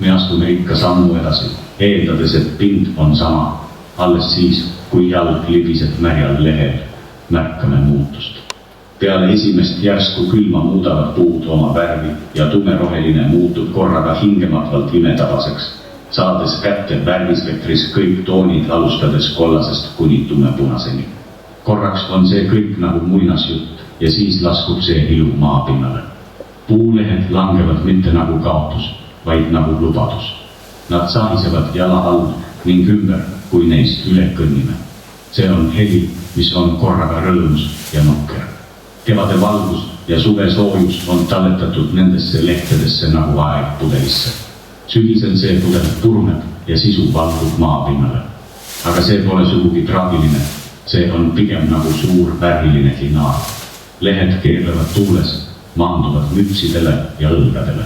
me astume ikka sammu edasi, eeldades, et pind on sama. Alles siis, kui jalg libiseb märjal lehel, märkame muutust. Peale esimest järsku külma muudavad puud oma värvi ja tumeroheline muutub korraga hingematvalt imetabaseks, saades kätte värvispektris kõik toonid alustades kollasest kuni tumepunaseni. Korraks on see kõik nagu muinasjutt ja siis laskub see ilu maapinnale. Puulehed langevad mitte nagu kaotus, vaid nagu lubadus. Nad sahisevad jala all ning ümber, kui neist üle kõnnime. See on heli, mis on korraga rõõmus ja nukker. Kevade valgus ja suve soojus on talletatud nendesse lehtedesse nagu aeg pudelisse. Sügisel see pudel puruneb ja sisu valgub maapinnale. Aga see pole sugugi traagiline, see on pigem nagu suur värviline finaal. Lehed keerlevad tuules, maanduvad mütsidele ja õlgadele.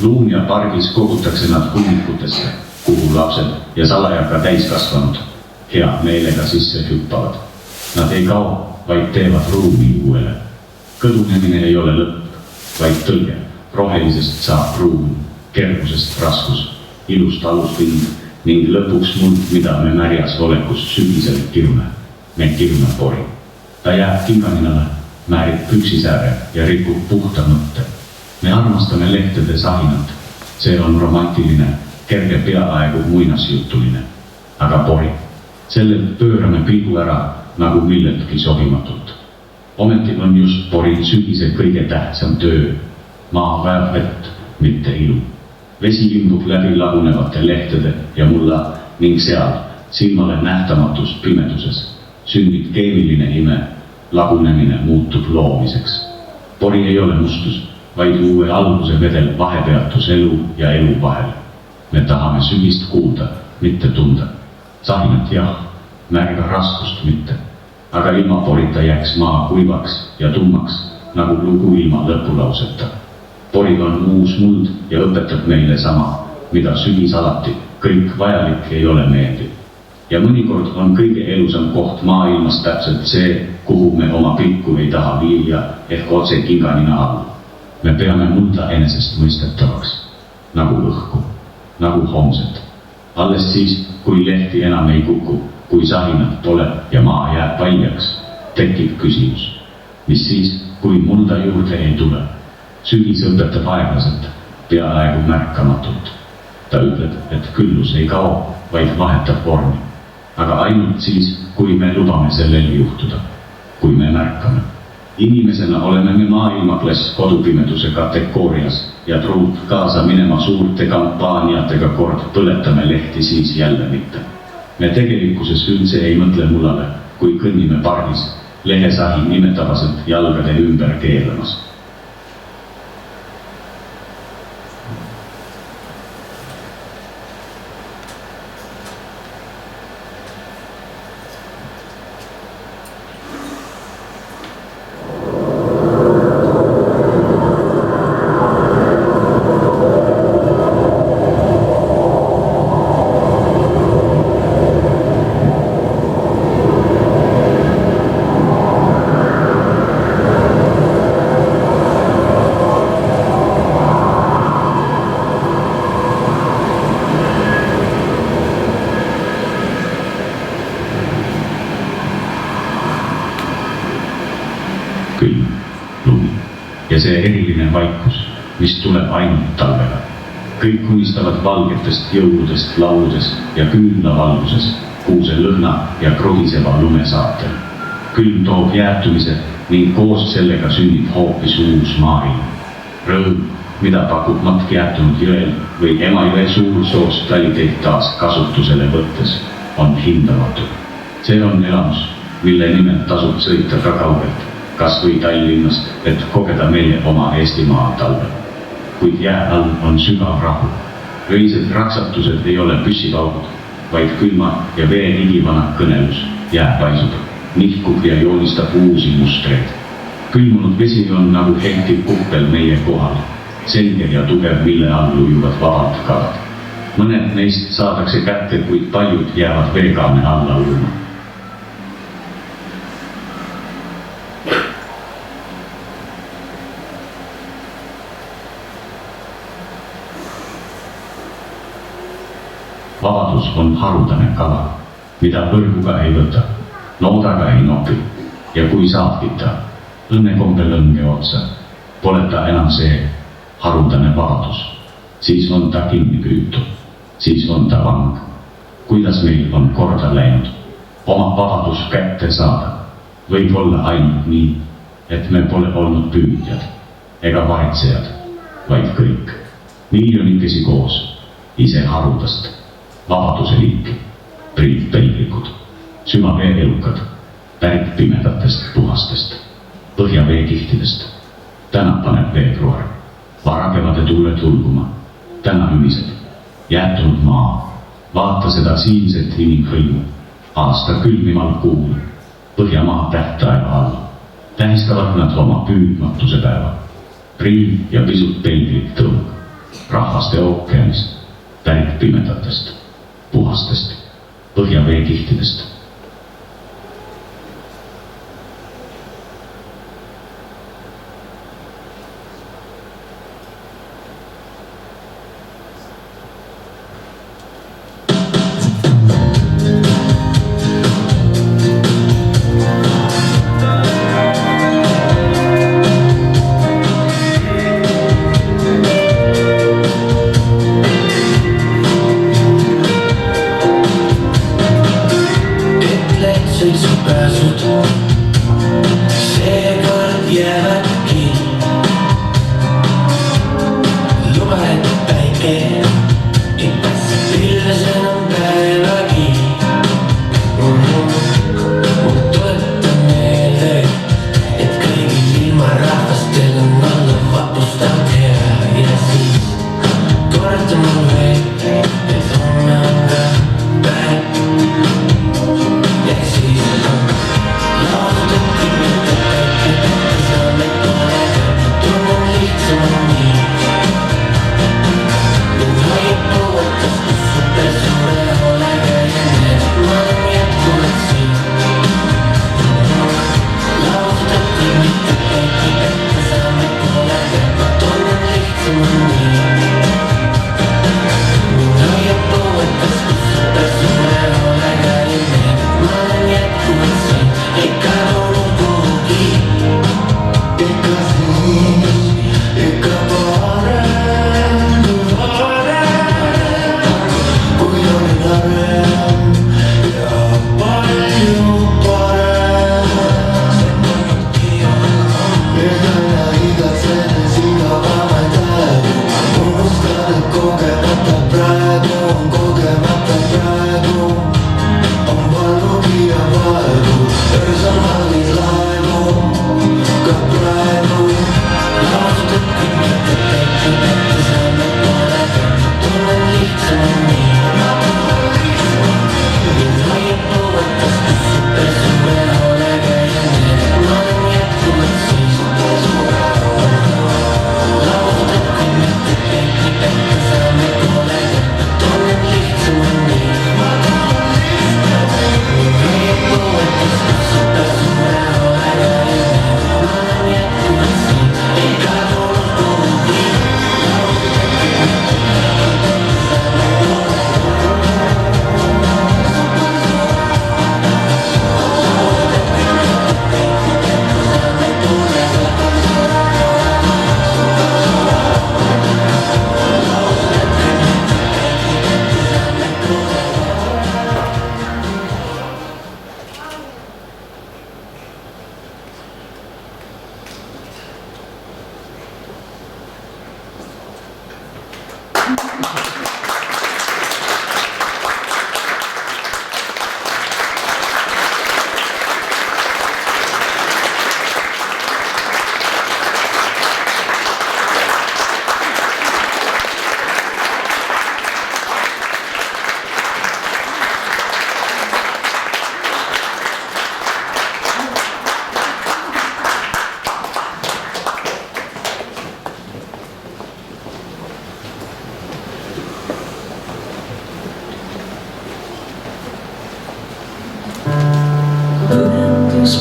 Luunja pargis kogutakse nad hunnikutesse, kuhu lapsed ja salajaga täiskasvanud hea meelega sisse hüppavad. Nad ei kao, vaid teevad ruumi uuele. Kõdunemine ei ole lõpp, vaid tõlge. Rohelisest saab ruum, kergusest raskus, ilust aluspind ning lõpuks muld, mida me märjas olekus sügisel kirume. Me kirume pori. Ta jääb kinganinale, määrib püksisääre ja rikub puhta mõtte. Me armastame lehtede sahinat. See on romantiline, kerge peaaegu muinasjutuline. Aga pori. Sellelt pöörame pilgu ära nagu milletki sobimatult. Ometi on just pori sügise kõige tähtsam töö. Maa vajab vett, mitte ilu. Vesi imbub läbi lagunevate lehtede ja mulla ning seal, silmale nähtamatus pimeduses, sünnib keemiline ime, lagunemine muutub loomiseks. Pori ei ole mustus, vaid uue alguse vedel vahepeatus elu ja elu vahel. Me tahame sügist kuulda, mitte tunda. Sahinat jah, märga raskust mitte. Aga ilma porita jääks maa kuivaks ja tummaks, nagu lugu ilma lõpulauseta. Pori on uus muld ja õpetab meile sama, mida sügis alati, kõik vajalik ei ole meeldiv. Ja mõnikord on kõige elusam koht maailmas täpselt see, kuhu me oma pilku ei taha viia, ehk otse kinganina all. Me peame mulda enesest mõistetavaks, nagu õhku, nagu homset. Alles siis, kui lehti enam ei kuku, kui sahinat pole ja maa jääb valjaks, tekib küsimus. Mis siis, kui mulda juurde ei tule? Sügis õpetab aeglaselt, peaaegu märkamatult. Ta ütleb, et küllus ei kao, vaid vahetab vormi. Aga ainult siis, kui me lubame sellel juhtuda, kui me märkame. Inimesena oleme me maailmaklass kodupimeduse kategoorias ja truud kaasa minema suurte kampaaniatega kord põletame lehti siis jälle mitte. Me tegelikkuses üldse ei mõtle mullale, kui kõnnime pargis, lehesahi nimetabaselt jalgade ümber keelamas. Külm, lumi ja see eriline vaikus, mis tuleb ainult talvega. Kõik unistavad valgetest jõuludest, lauludest ja küünlavalguses, kuuse lõhna ja krohiseva lume saatel. Külm toob jäätumise ning koos sellega sünnib hoopis uus maailm. Rõõm, mida pakub matk jäätunud jõel või Emajõe suursoost taliteid taas kasutusele võttes, on hindamatu. See on elamus, mille nimel tasub sõita ka kaugelt. Kas või Tallinnast, et kogeda meie oma Eestimaa talve. Kuid jää all on sügav rahu. Öised raksatused ei ole püssipaugud, vaid külma ja vee igivana kõnelus. Jää paisub, nihkub ja joonistab uusi mustreid. Külmunud vesi on nagu heltiv kuppel meie kohal. Selge ja tugev, mille all ujuvad vabalt kalad. Mõned neist saadakse kätte, kuid paljud jäävad veekaane alla ujuma. Vabadus on harudane kala, mida põrguga ei võta, noodaga ei nopi ja kui saabki ta õnnekombel õnge otsa, pole ta enam see harudane vabadus. Siis on ta kinni püütud, siis on ta vang. Kuidas meil on korda läinud oma vabadus kätte saada, võib olla ainult nii, et me pole olnud püüdjad ega varitsejad, vaid kõik miljonikesi koos ise harudast vabaduse liiki, priitpeilikud, sümaveeelukad, pärit pimedatest puhastest, põhjaveekihtidest. Täna paneb veebruar, varakevade tuuled hulguma, täna ümised, jäetunud maa, vaata seda siinset inimhõimu, aasta külmimal kuul, Põhjamaa tähtaeva all, tähistavad nad oma püüdmatuse päeva. Riiv ja pisut peiglik tõug, rahvaste ookeanist, pärit pimedatest, puhastest, põhjaveekihtidest.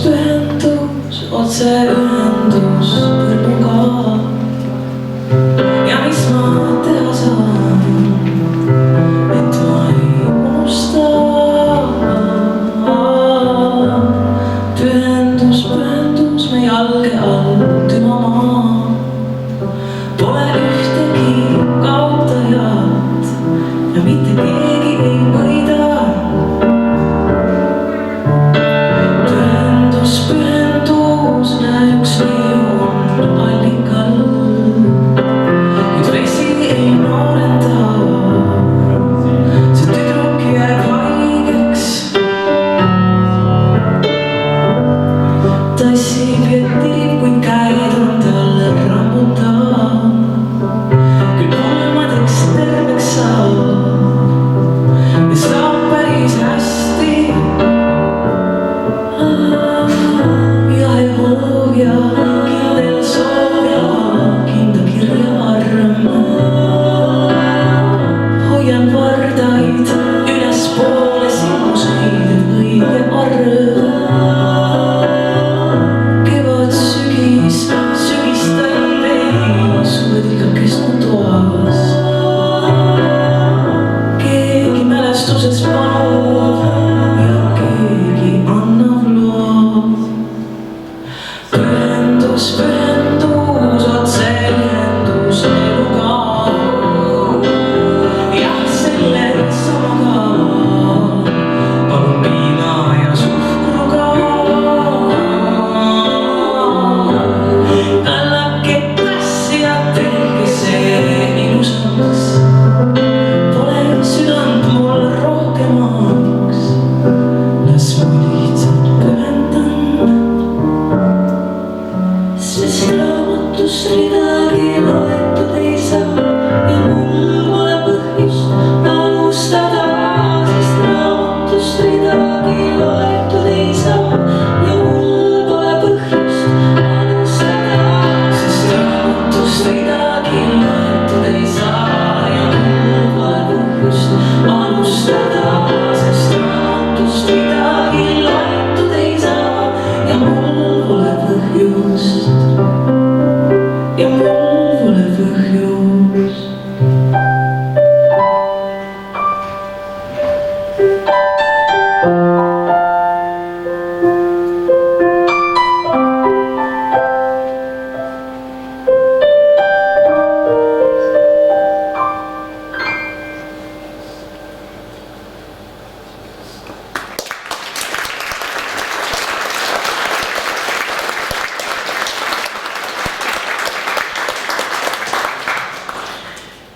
Pühendus, otseühendus põrmuga ja mis ma teha saan, et ma ei tassib ja tiib, kuid käed on talle rammutab. Küll kolmadeks terveks saab ja saab päris hästi. Ja hoov ja kindel soov ja kinda kirja arm. Hoian vardaid ülespoole silmuseid, et õige arv. Kevad, sügis, sügistan veis, suvetilgakest on toas. Keegi mälestuses panub ja keegi annab loov. Pühendus, pühendus, otse ühendus eluga. Jah, selle samaga. Palun piima ja suhkruga. Kallake tassi ja tehke see ilusamaks. Pole südant mul rohkemaks. Las ma lihtsalt pühendan. Sest raamatust midagi loetud ei saa ja mul pole põhjust alustada. Sest raamatust midagi loetud ei saa ja mul pole põhjust alustada. Sest raamatust midagi loetud ei saa ja mul pole põhjust alustada. Sest raamatust midagi loetud ei saa ja mul pole põhjust. Ja mul pole põhjust.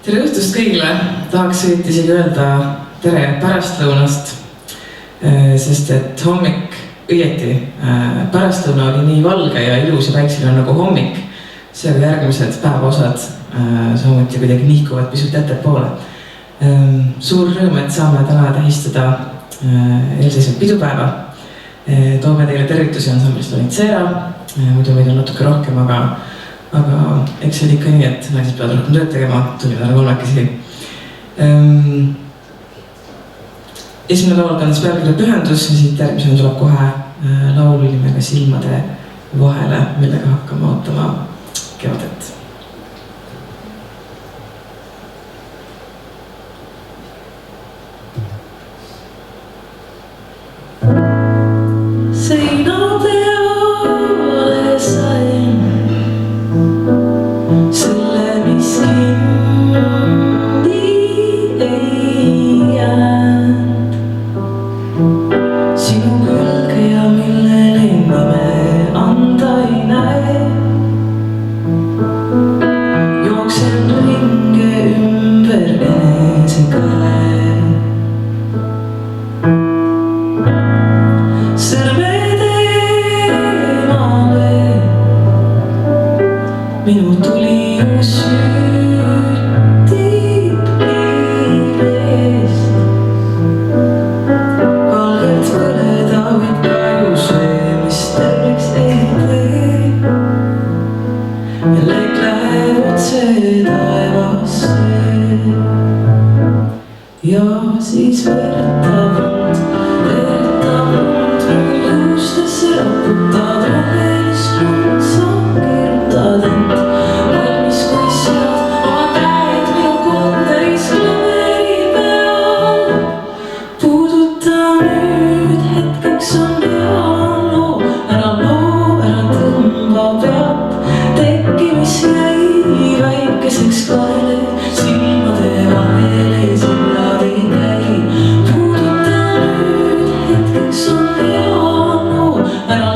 Tere õhtust kõigile, tahaks isegi öelda tere pärastlõunast, sest et hommik õieti pärastlõuna oli nii valge ja ilus ja päikseline nagu hommik. Seega järgmised päevaosad samuti kuidagi nihkuvad pisut ettepoole. Suur rõõm, et saame täna tähistada eelseisvat pidupäeva. Toome teile tervitusi ansamblist Lorenzeera, muidu meid on natuke rohkem, aga eks see oli ikka nii, et naised peavad rohkem tööd tegema, tulime täna kolmekesi. Esimene laul kandis pealkirja Pühendus ja siit järgmisena tuleb kohe laul nimega Silmade vahele, millega hakkame ootama kevadet. Seina peale sain selle, mis kinni ei jäänud sinu külge ja millele nime anda ei näe. Jooksen ringe ümber enese käe. Sõrmede eemale minu tuli sütib liivest. Valgelt põleda võib kajus vee, mis terveks ei tee. Ja leek läheb otse taevasse ja siis vertab und juustesse raputad rohelist lund, sa keerutad end valmis kui sead oma käed minu konteris klaveri peal. Puuduta nüüd, hetkeks on peal, ära tõmba pealt, tekki mis jäi väikeseks kaele, silmade vahele sillad ei käi. Puuduta nüüd, hetkeks on peal, ära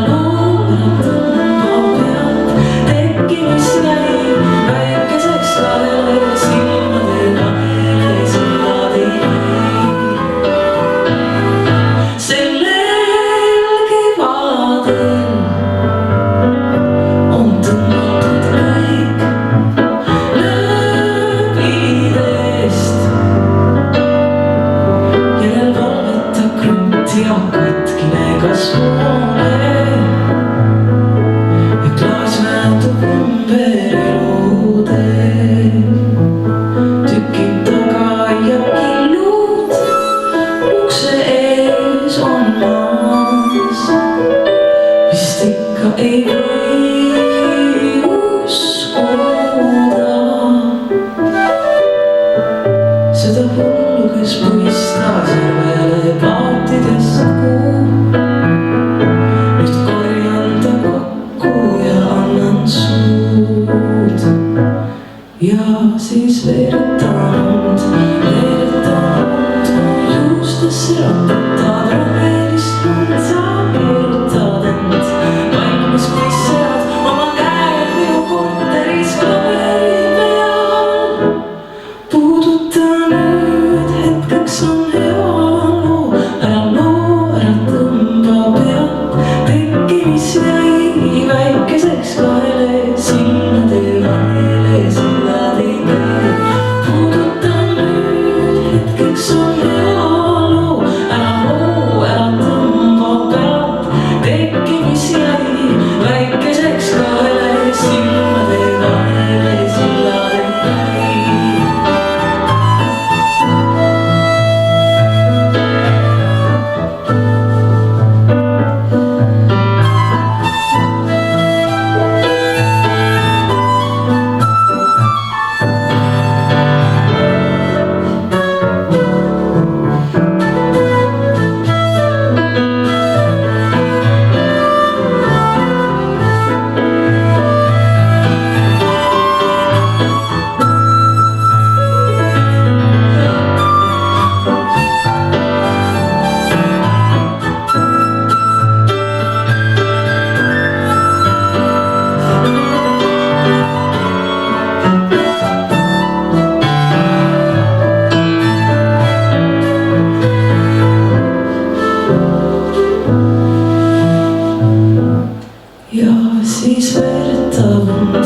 ei või uskuda seda hullu, kes puistas järvele paatidest kuu. Nüüd korjan ta kokku ja annan suud ja siis veeretanud juustesse raputad rohelist lund. Sa keerutad end valmis, kui sead oma käed minu korteris klaveri peal. Puuduta nüüd, hetkeks on hea loo, ära tõmba pealt. Tekkimis jäi väikeseks kaele silmade vahele, sillad ei käi. Puuduta nüüd, hetkeks on hea loo, ära tõmba pealt. Tekkimis jäi väikeseks kaele silmade vahele, sillad ei käi. Ja siis veeretavund, mu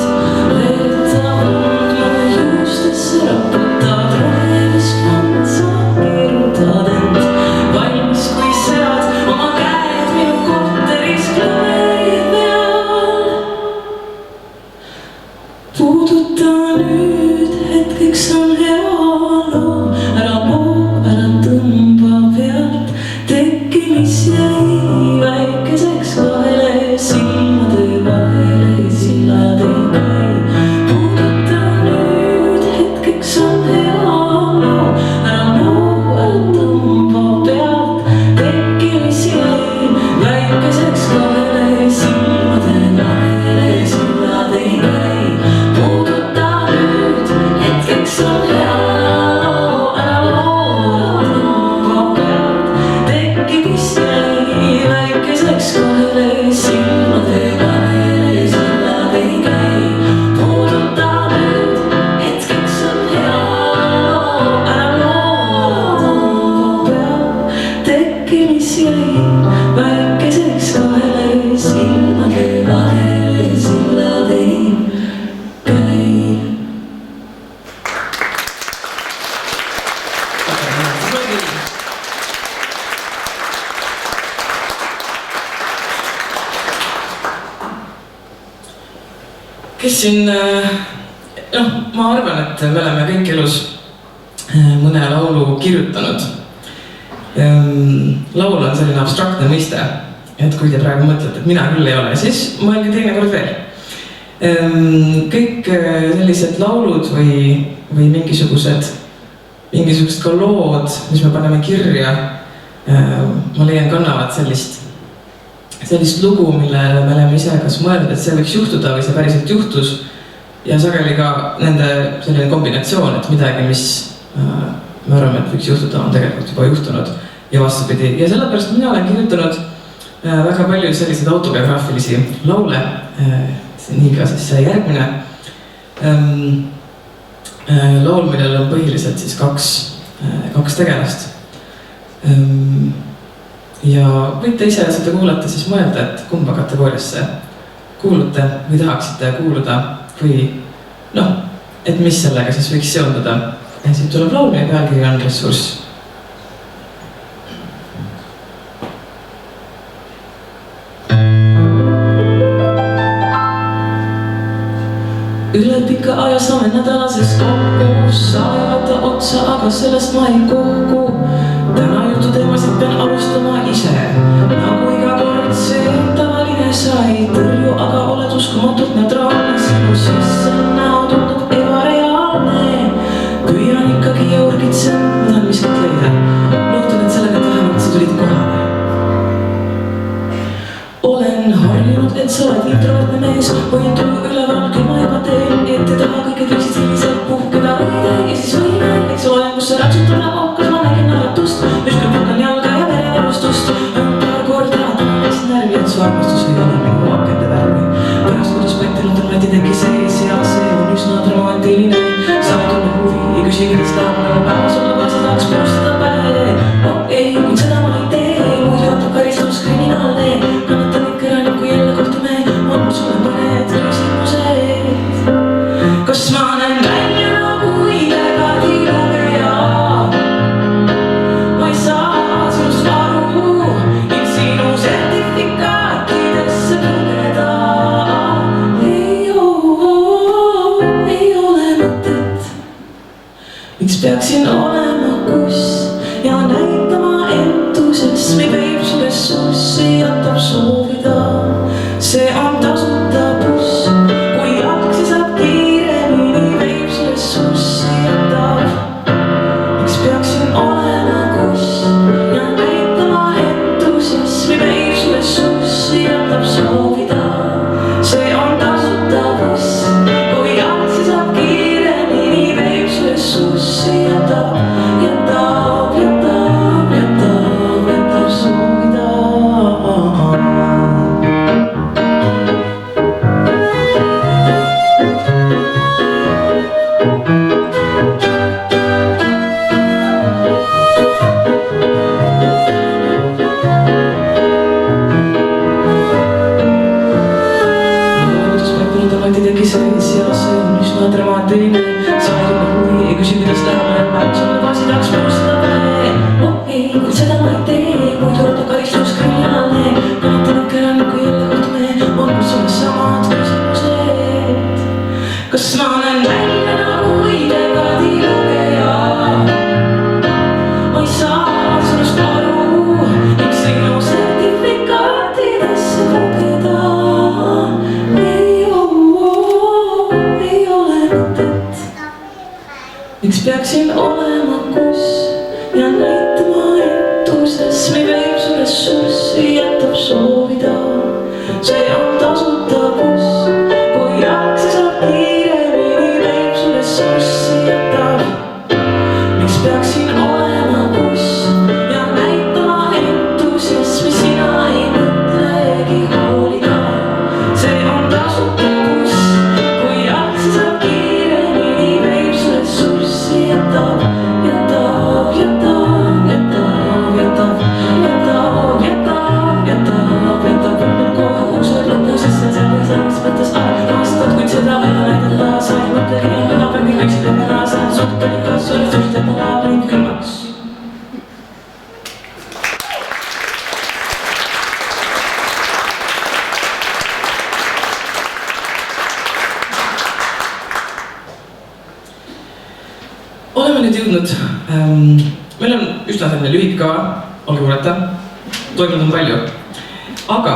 juustesse raputad rohelist lund. Sa keerutad end valmis, kui sead oma käed minu korteris klaveri peal. Puuduta nüüd, hetkeks on hea loo, ära tõmba pealt. Tekkimis jäi väikeseks kaele silmade vahele, sillad ei käi. Puuduta nüüd, hetkeks on hea loo, ära tõmba pealt. Tekkimis jäi väikeseks kaele silmade vahele, sillad ei käi. Puuduta nüüd, hetkeks on hea loo, ära tõmba pealt. Tekkimis jäi väikeseks kaele silmade vahele, sillad ei käi. Puuduta nüüd, hetkeks on hea loo, ära tõmba pealt. Tekkimis jäi väikeseks kaele silmade vahele, sillad ei käi. Kes siin, ma arvan, et me oleme kõik elus mõne laulu kirjutanud. Laul on selline abstraktne mõiste, et kui te praegu mõtlete, et mina küll ei ole, siis mõelge teinekord veel. Kõik sellised laulud või mingisugused ka lood, mis me paneme kirja, ma leian, kannavad sellist lugu, millele me oleme ise kas mõelnud, et see võiks juhtuda või see päriselt juhtus. Ja sageli ka nende selline kombinatsioon, et midagi, mis me arvame, et võiks juhtuda, on tegelikult juba juhtunud ja vastupidi. Ja sellepärast mina olen kirjutanud väga palju selliseid autobiograafilisi laule. Nii ka siis see järgmine laul, millel on põhiliselt siis kaks tegelast. Ja võite ise seda kuulata, siis mõelda, et kumba kategooriasse kuulute või tahaksite kuuluda või et mis sellega siis võiks seonduda. Ja siit tuleb laul, meie pealkiri on Ressurss. Üle pika aja saame nädalases kokku, saajata otsa, aga sellest ma ei kohku. Täna jutu teemasid pean alustama ise, nagu iga kord see tavaline sai tõrju. et sa oled introvertne mees, hoiad tulu üleval, küll ma juba teen, et teda kõike tüksid sellised puhkeda õige ja siis võime, eks ole, kus sa ratsutab nagu, kas ma nägin naeratust, ükskord puhkan jalga ja verevarustust, paar korda tänan hästi närvi, et su armastus ei ole minu akende värvi. Pärast kodus pettinud on Läti teki sees ja see on üsna dramaatiline, sa ei tunne huvi, ei küsi, kuidas läheb, aga päevas olla vaja, sa tahaks purustada pähe. Oh ei, kuid seda ma ei tee, muidu ootab karistus kriminaalne, kannatan ikka ära, kui jälle kohtume, on sulle mõned küsimused. Kas ma näen välja nagu ID-kaardilugeja? Ma ei saa sinust aru, ilm sinu sertifikaatidesse lugeda. Ei ole mõtet, miks peaksin olema kus ja näitama entusiasmi, veeb su ressurssi, jätab soovida. See on tasuta buss, kui jalgsi saab kiiremini, veeb su ressurssi, jätab. Miks peaksin olema kus ja näitama entusiasmi, veeb su ressurssi, jätab soovida. See on tasuta buss, kui jalgsi saab kiiremini, veeb su ressurssi, jätab. Dramaatiline, sa ei tunne huvi, ei küsi, kuidas läheb, päevas on vaasi tahaks purustada pähe. Oh ei, kuid seda ma ei tee, muidu ootab karistus kriminaalne, kannatan ikka ära, kui jälle kohtume, on mul sulle samad küsimused. Kas ma näen välja nagu ID-kaardilugeja? Ma ei saa sinust aru, miks sinu sertifikaatidesse lugeda. Miks peaksin olema kus ja näitama entusiasmi, veeb su ressurssi, jätab soovida. See on tasuta buss, kui jalgsi saab kiiremini, veeb su ressurssi, jätab. Miks peaksin olema kus ja näitama entusiasmi, sina ei mõtlegi hoolida. See on tasuta buss, kui jalgsi saab kiiremini, veeb su ressurssi, jätab. Võttes aastad, kuid seda vaja näidata, sa ei mõtlegi enam, kõik võiksid enda sa suhteliselt kas olid suhteliselt laabrid külmaks. Oleme nüüd jõudnud, meil on üsna selline lühike kava, olge kuulata, toimunud on palju, aga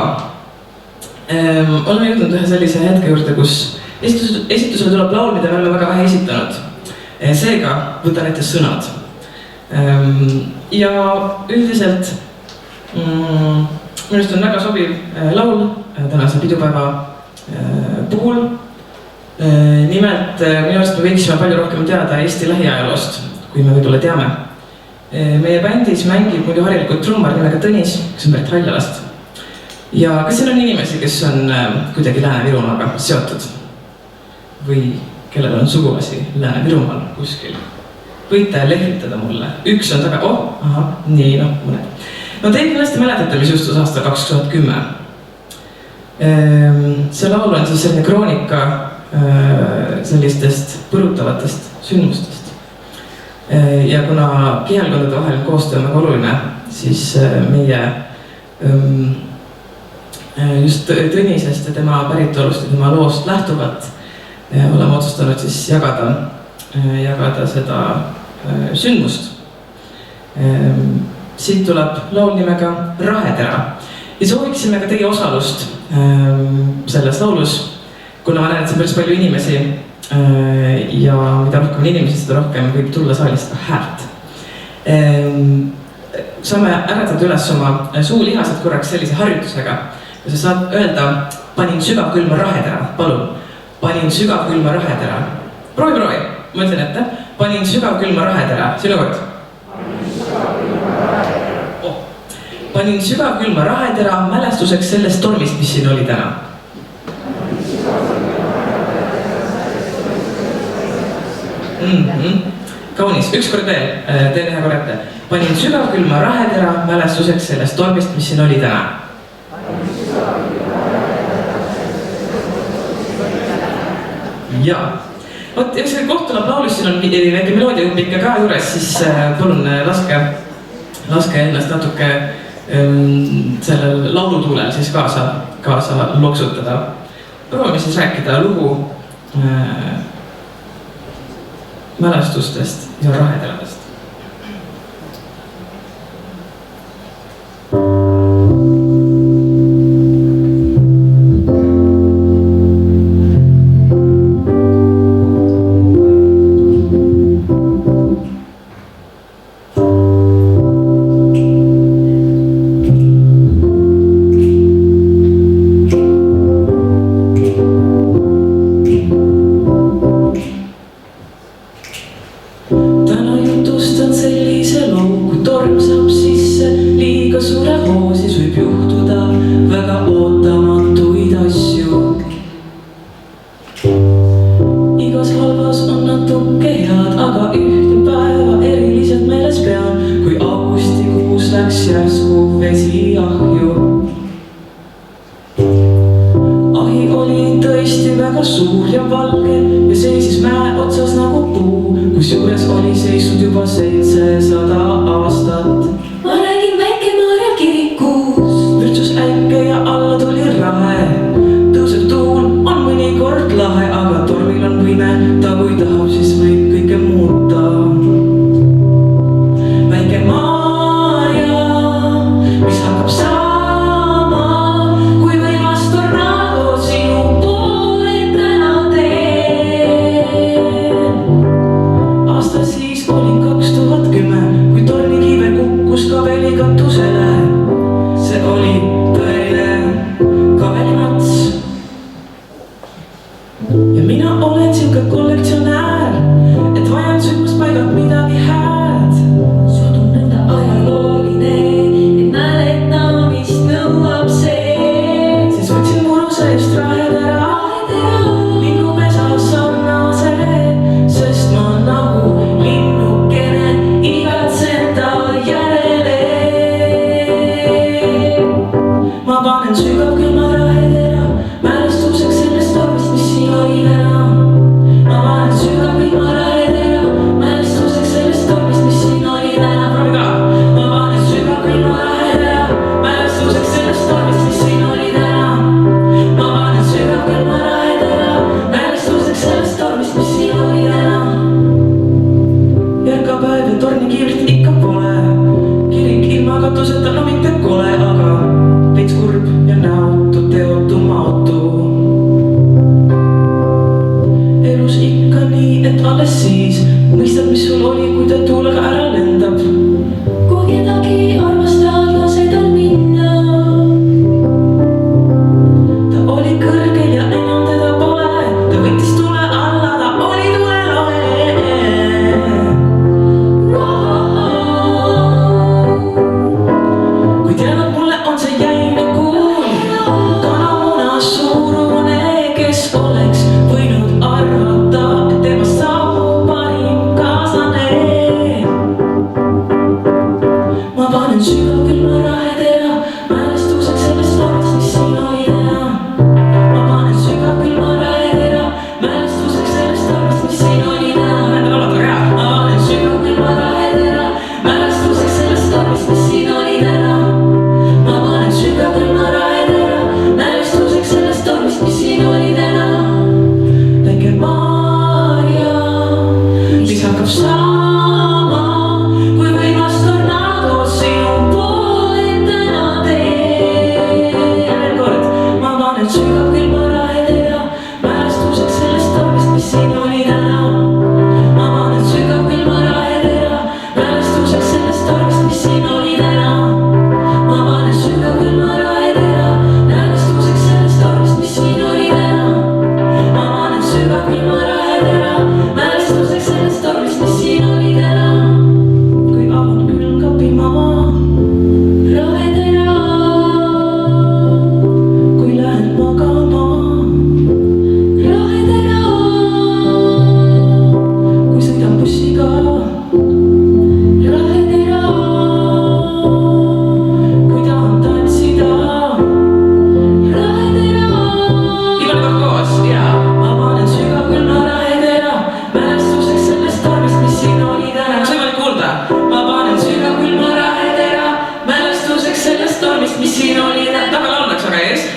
oleme jõudnud ühe sellise hetke juurde, kus esitusele tuleb laul, mida me oleme väga vähe esitanud. Seega võtan ette sõnad. Ja üldiselt minust on väga sobiv laul tänase pidupäeva puhul. Nimelt minu arust me võiksime palju rohkem teada Eesti lähiajaloost, kui me võib-olla teame. Meie bändis mängib muidu harilikult trummar nimega Tõnis, kes on pärit Haljalast. Ja kas siin on inimesi, kes on kuidagi Lääne-Virumaaga seotud? Või kellel on sugulasi Lääne-Virumaal kuskil? Võite lehvitada mulle. Üks on taga, nii, mõned. No teid kindlasti mäletate, mis justus aastal 2010. See laul on siis selline kroonika sellistest põrutavatest sündmustest. Ja kuna kihelkondade vaheline koostöö on väga oluline, siis meie just Tõnisest ja tema päritolust ja tema loost lähtuvalt oleme otsustanud siis jagada seda sündmust. Siit tuleb laul nimega Rahetera ja sooviksime ka teie osalust selles laulus, kuna ma näen, et see on päris palju inimesi ja mida rohkem inimesi, seda rohkem võib tulla saalist häält. Saame äratada üles oma suulihased korraks sellise harjutusega, Kui sa saad öelda, panin sügavkülma rahetera, palun. Panin sügavkülma rahetera. Proovi. Ma ütlen ette. Panin sügavkülma rahetera. Sinu kord. Panin sügavkülma rahetera mälestuseks sellest tormist, mis siin oli täna. Kaunis, ükskord veel, teen ühe korra ette. Panin sügavkülma rahetera mälestuseks sellest tormist, mis siin oli täna. Jaa. Vot, ja see kohtulab laulus, siin on väike meloodiajuppika ka juures, siis palun laske ennast natuke sellel laulutuulel siis kaasa loksutada. Proovime siis rääkida lugu mälestustest ja raheteradest.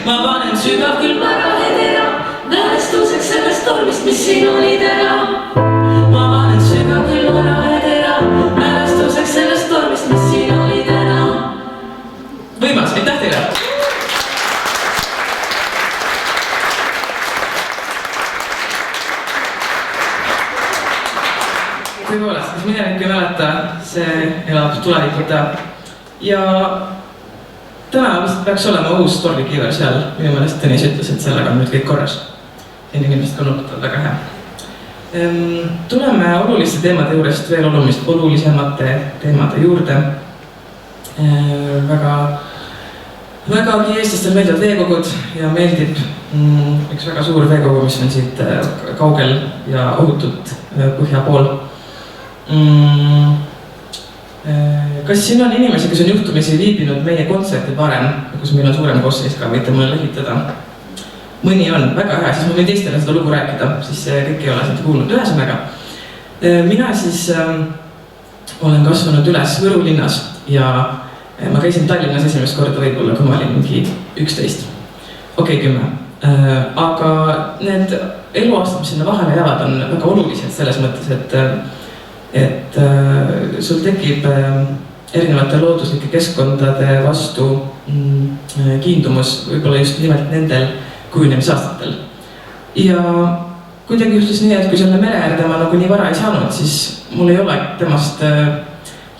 ma panen sügav külma rahetera, mälestuseks sellest tormist, mis siin oli tera. Ma panen sügav külma rahetera, mälestuseks sellest tormist, mis siin oli tera. Võimas, aitäh teile! Tõepoolest, kes minevik ei mäleta, see elab tulevikuta. Ja täna vist peaks olema uus tormikiiver seal. Minu meelest Tõnis ütles, et sellega on nüüd kõik korras. Inimesed ka nuputavad väga hea. Tuleme oluliste teemade juurest veel olulisemate teemade juurde. Vägagi eestlastel meeldivad veekogud ja meeldib üks väga suur veekogu, mis on siit kaugel ja ohutult põhja pool. Kas siin on inimesi, kes on juhtumisi viibinud meie kontserti varem, kus meil on suurem koosseis ka, võite mulle lehitada? Mõni on, väga hea, siis ma võin teistele seda lugu rääkida, siis kõik ei ole seda kuulnud ühesõnaga. Mina siis olen kasvanud üles Võru linnas ja ma käisin Tallinnas esimest korda võib-olla, kui ma olin mingi 11, 10. Aga need eluaastad, mis sinna vahele jäävad, on väga olulised selles mõttes, et sul tekib erinevate looduslike keskkondade vastu kiindumus võib-olla just nimelt nendel kujunemisaastatel. Ja kuidagi juhtus nii, et kui selle mere äärde ma nagu nii vara ei saanud, siis mul ei ole temast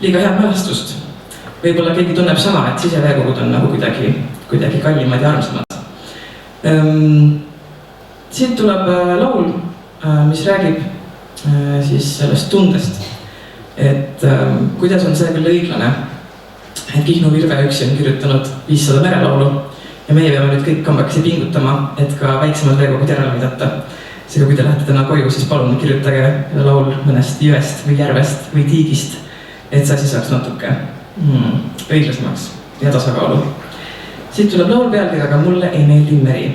liiga head mälestust. Võib-olla keegi tunneb sama, et siseveekogud on nagu kuidagi kallimad ja armsamad. Siit tuleb laul, mis räägib siis sellest tundest, et kuidas on see küll õiglane, et Kihnu Virve üksi on kirjutanud 500 merelaulu ja meie peame nüüd kõik kambakesi pingutama, et ka väiksemad veekogud järele aidata. Seega kui te lähete täna koju, siis palun kirjutage laul mõnest jõest või järvest või tiigist, et see asi saaks natuke õiglasemaks ja tasakaalu. Siit tuleb laul pealkirjaga Mulle ei meeldi meri.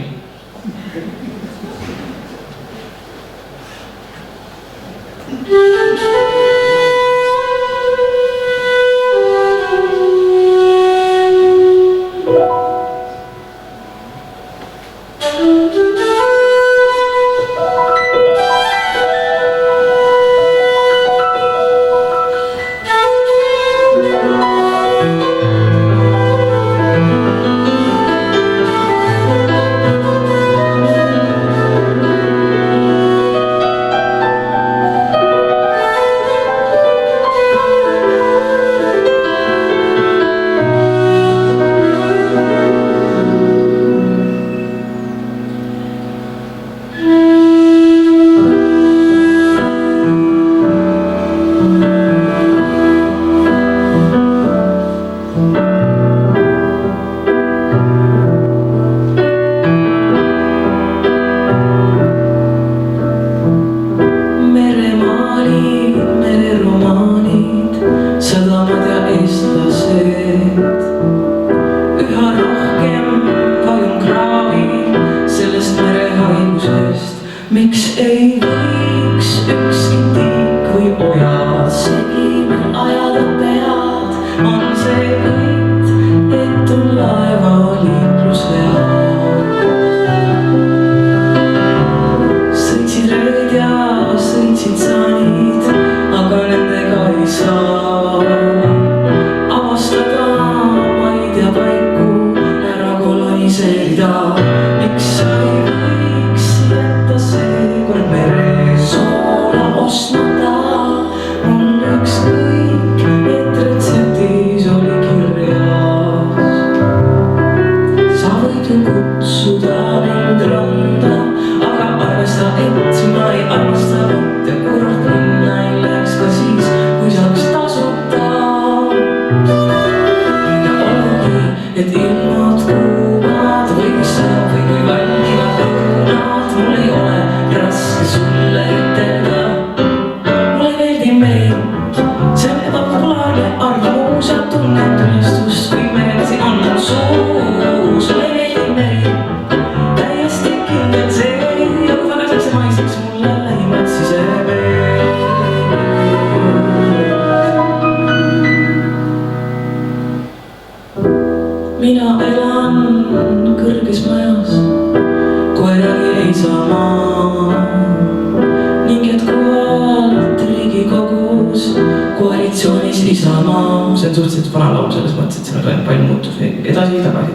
suhtes vana laul selles mõttes, et siin on toimunud palju muutusi edasi, tagasi.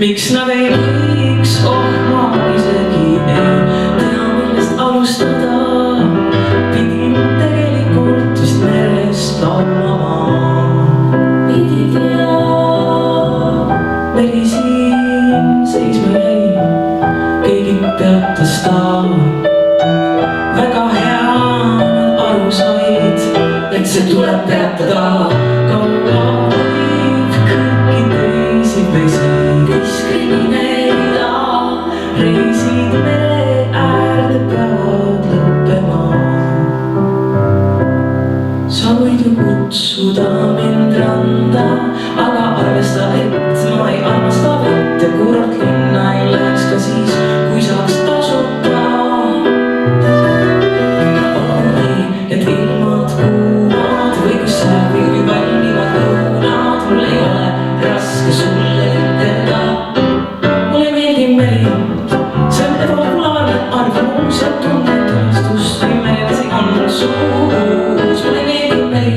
Miks nad ei võiks, ma isegi ei tea, millest alustada. Pidin tegelikult vist merest laulama. Pidid ja meri siin seisma jäi, keegi peatas ta. Väga hea nad aru said, et see tuleb peatada. Kaua võib kõiki teisi vesi diskrimineerida. Reisid mere äärde peavad lõppema. Sa võid ju kutsuda mind randa, aga arvesta, et ma ei armasta vett ja kurat linna ei läheks ka siis, kui saaks tasuta. Et ilmad kuumad või kus särvi valmivad lõunad, mul ei ole raske sulle ütelda. Mulle meeldib meri, see on ebakulane arvamus ja tunnetustust või meelsi on suus. Mulle meeldib meri,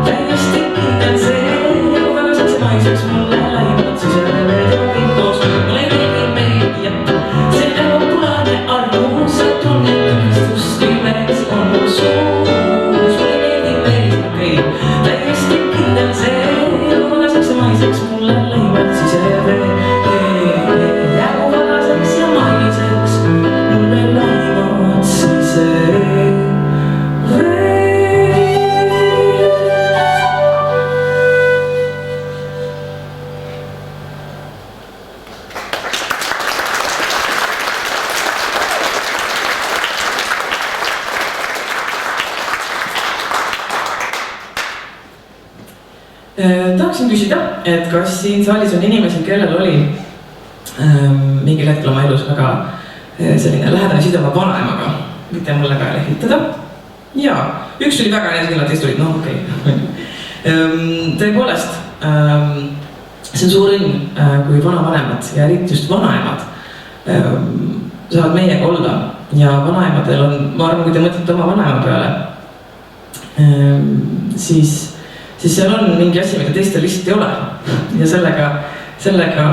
täiesti kindel see, nagu väga seksemaiseks mulle läinud, siis jälle kõik koos. Mulle meeldib meri, see on ebakulane arvamus ja tunnetustust või meelsi on suus. Mulle meeldib meri, okei, täiesti kindel see, nagu väga seksemaiseks mulle läinud, siis jälle nagu väga seksemaiseks mulle läinud, siis tahaksin küsida, et kas siin saalis on inimesi, kellel oli mingil hetkel oma elus väga selline lähedane side oma vanaemaga, mitte mulle ka lehvitada. Jaa, üks oli väga enesekindlad, teist olid, okei. Tõepoolest, see on suur õnn, kui vanavanemad ja eriti just vanaemad saavad meiega olla. Ja vanaemadel on, ma arvan, kui te mõtlete oma vanaema peale, siis seal on mingi asi, mida teistel lihtsalt ei ole. Ja sellega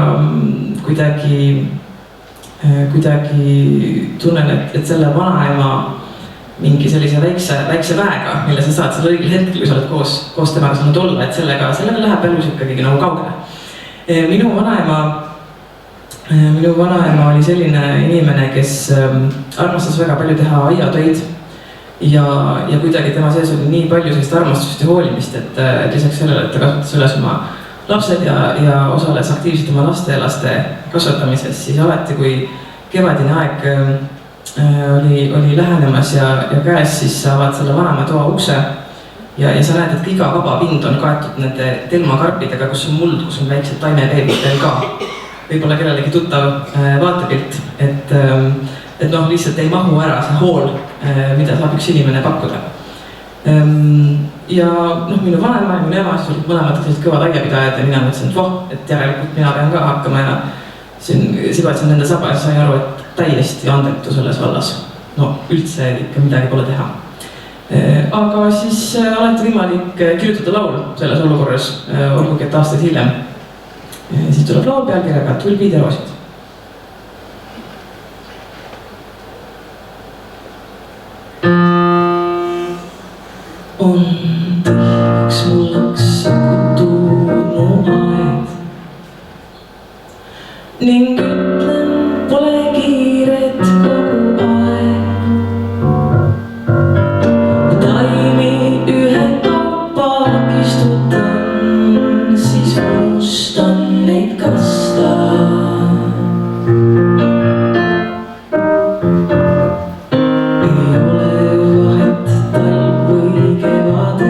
kuidagi tunnen, et selle vanaema mingi sellise väikse väega, mille sa saad selle õigel hetkel, kui sa oled koos temaga saanud olla, et sellega läheb elus ikkagi nagu kaugele. Minu vanaema oli selline inimene, kes armastas väga palju teha aiatöid. Ja kuidagi tema sees oli nii palju sellist armastust ja hoolimist, et lisaks sellele, et ta kasvatas üles oma lapsed ja osales aktiivselt oma laste ja laste kasvatamises, siis alati, kui kevadine aeg oli lähenemas ja käes, siis saavad selle vanaema toa ukse ja sa näed, et iga vaba pind on kaetud nende telmakarpidega, kus on muld, kus on väiksed taimepeebid veel ka. Võib-olla kellelegi tuttav vaatepilt, et lihtsalt ei mahu ära see hool, mida saab üks inimene pakkuda. Ja minu vanaema ja minu ema olid mõlemad sellised kõvad aiapidajad ja mina mõtlesin, et järelikult mina pean ka hakkama ja sibatsin nende saba ja sain aru, et täiesti andetu selles vallas. Üldse ikka midagi pole teha. Aga siis alati võimalik kirjutada laul selles olukorras, olgugi et aastaid hiljem. Siis tuleb laul pealkirjaga Tulbid ja roosid. On tihks mul laksa kutunud aed ning ütlen, pole kiiret kogu aeg. Taimi ühe kappa istutan, siis mustan neid kasta. Ei ole vahet talv või kevad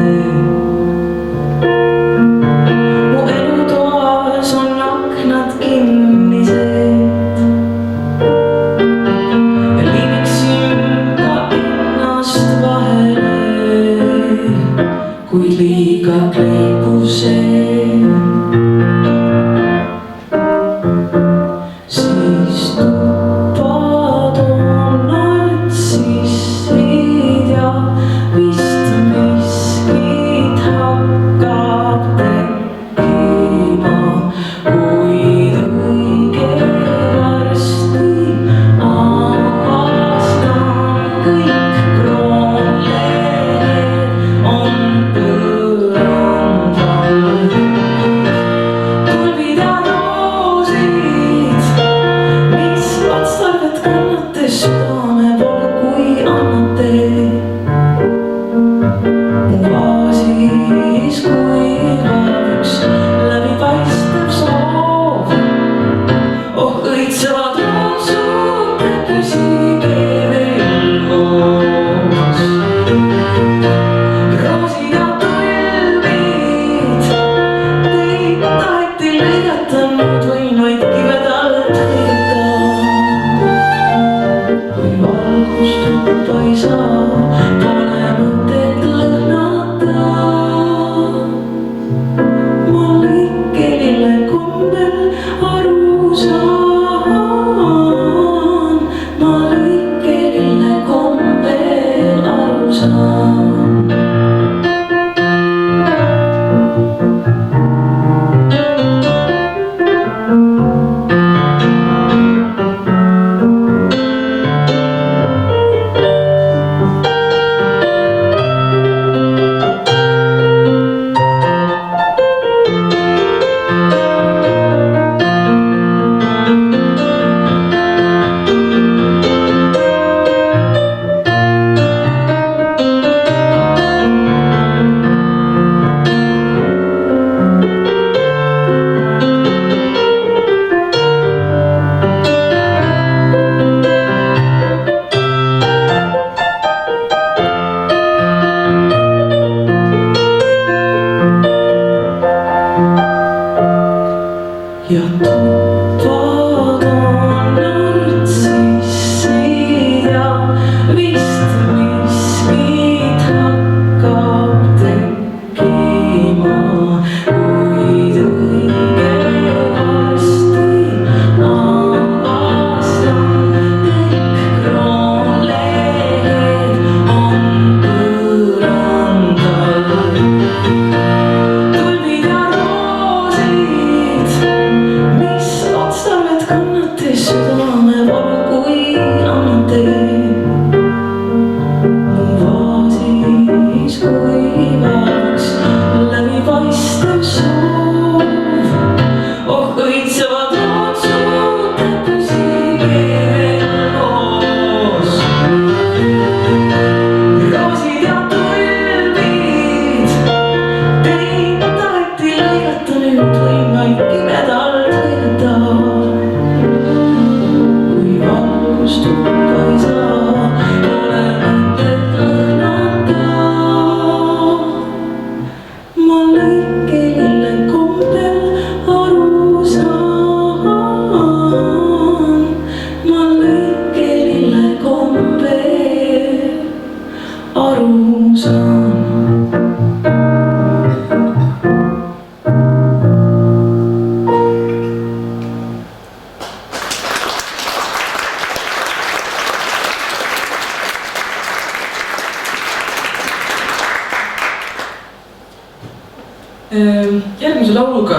Järgmise lauluga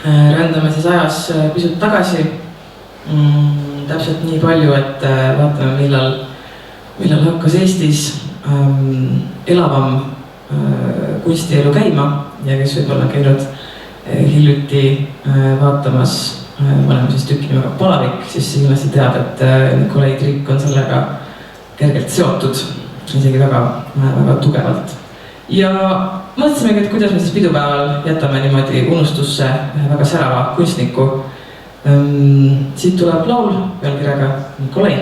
rändame siis ajas pisut tagasi. Täpselt nii palju, et vaatame, millal hakkas Eestis elavam kunstielu käima ja kes võib-olla käinud hiljuti vaatamas mõlema siis tükki nimega Palavik, siis kindlasti teab, et Nikolai Trikk on sellega kergelt seotud, isegi väga tugevalt. Ja mõtlesimegi, et kuidas me siis pidupäeval jätame niimoodi unustusse väga särava kunstniku. Siit tuleb laul pealkirjaga Nikolai.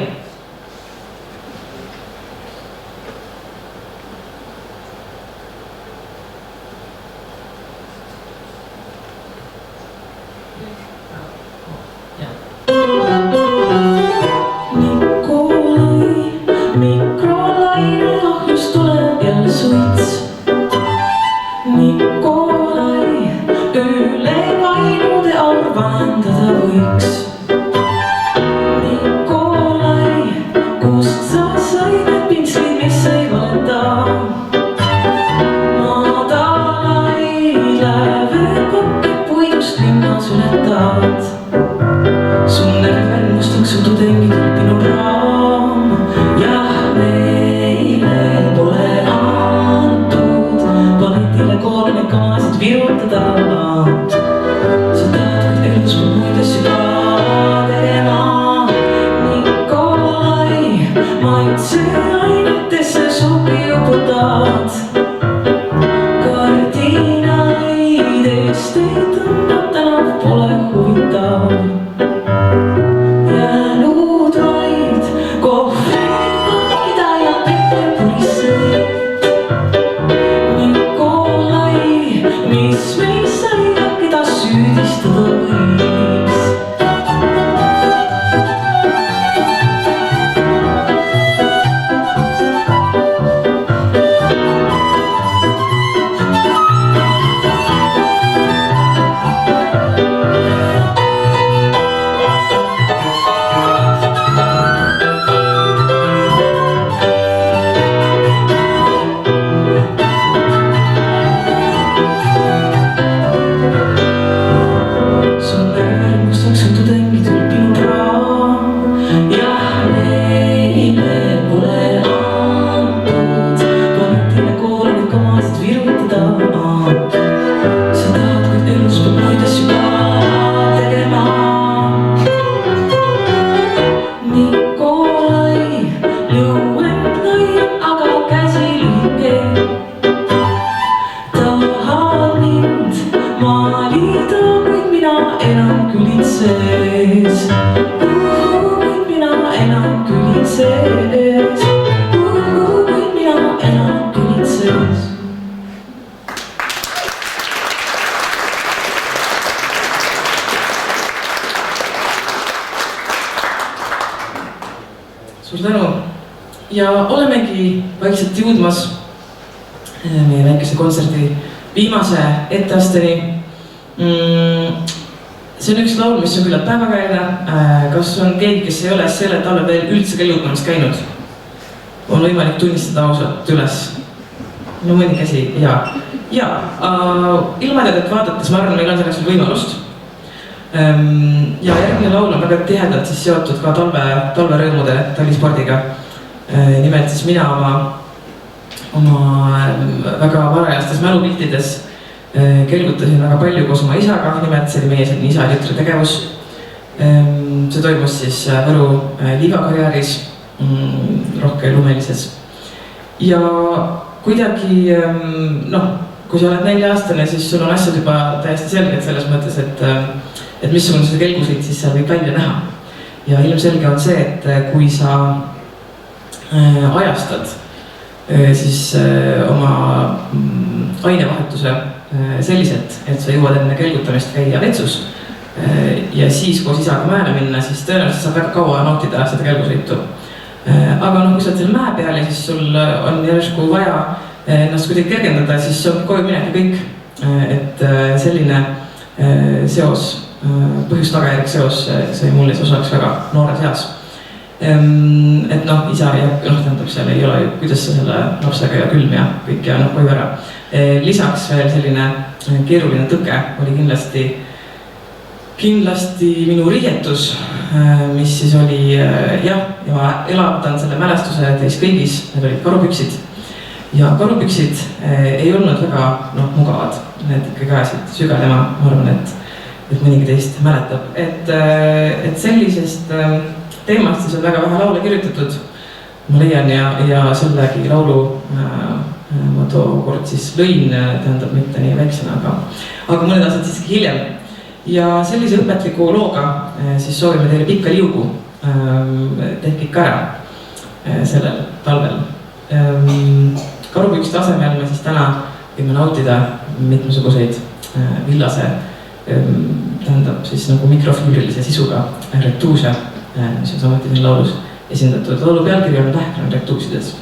Suur tänu ja olemegi vaikselt jõudmas meie väikese kontserdi viimase etteasteni. See on üks laul, mis on küllalt päevakäine. Kas on keegi, kes ei ole selle talve veel üldse kellutamas käinud? On võimalik tunnistada ausalt üles. No mõni käsi, jaa. Ilma et vaadates, ma arvan, meil on selleks võimalust. Ja järgmine laul on väga tihedalt siis seotud ka talverõõmude talispordiga. Nimelt siis mina oma väga varajastes mälupiltides kelgutasin väga palju koos oma isaga, nimelt see oli meie selline isa ja tütre tegevus. See toimus siis Võru liivakarjääris, rohke lumelises. Ja kuidagi, kui sa oled 4-aastane, siis sul on asjad juba täiesti selged selles mõttes, et missugune see kelgusid siis seal võib välja näha. Ja ilmselge on see, et kui sa ajastad siis oma ainevahetuse selliselt, et sa jõuad enne kelgutamist käia vetsus ja siis koos isaga mäele minna, siis tõenäoliselt saab väga kaua nautida seda kelgusõitu. Aga kui sa oled selle mäe peal ja siis sul on järsku vaja ennast kuidagi kergendada, siis on koju minek ja kõik. Et selline seos, põhjus-tagajärg seos sai mulle osaks väga noores eas. Et noh, isa jääb, tähendab seal ei ole, kuidas sa selle lapsega ja külm ja kõik ja koju ära. Lisaks veel selline keeruline tõke oli kindlasti minu riietus, mis siis oli ja ma elatan selle mälestuse teis kõigis, need olid karupüksid. Ja karupüksid ei olnud väga mugavad, need ikkagi ajasid sügelema, ma arvan, et mõnigi teist mäletab. Et sellisest teemast siis on väga vähe laule kirjutatud, ma leian, ja sellegi laulu ma tookord siis lõin, tähendab mitte nii väiksena, aga mõned aastad siiski hiljem. Ja sellise õpetliku looga siis soovime teile pikka liugu, tehke ikka ära sellel talvel. Karupükste asemel me siis täna võime nautida mitmesuguseid villase, tähendab siis nagu mikrofüürilise sisuga rektuuse, mis on samuti siin laulus esindatud. Laulu pealkiri on Vähkran rektuusides.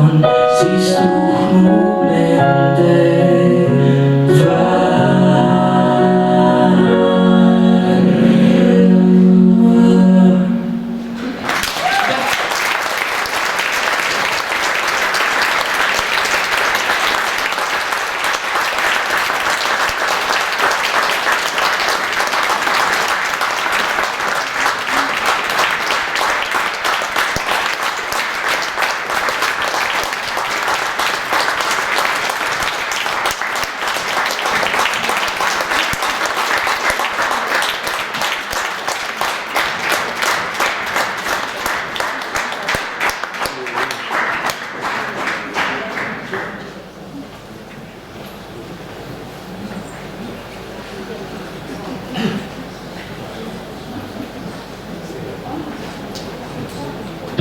on, siis tuhmub nende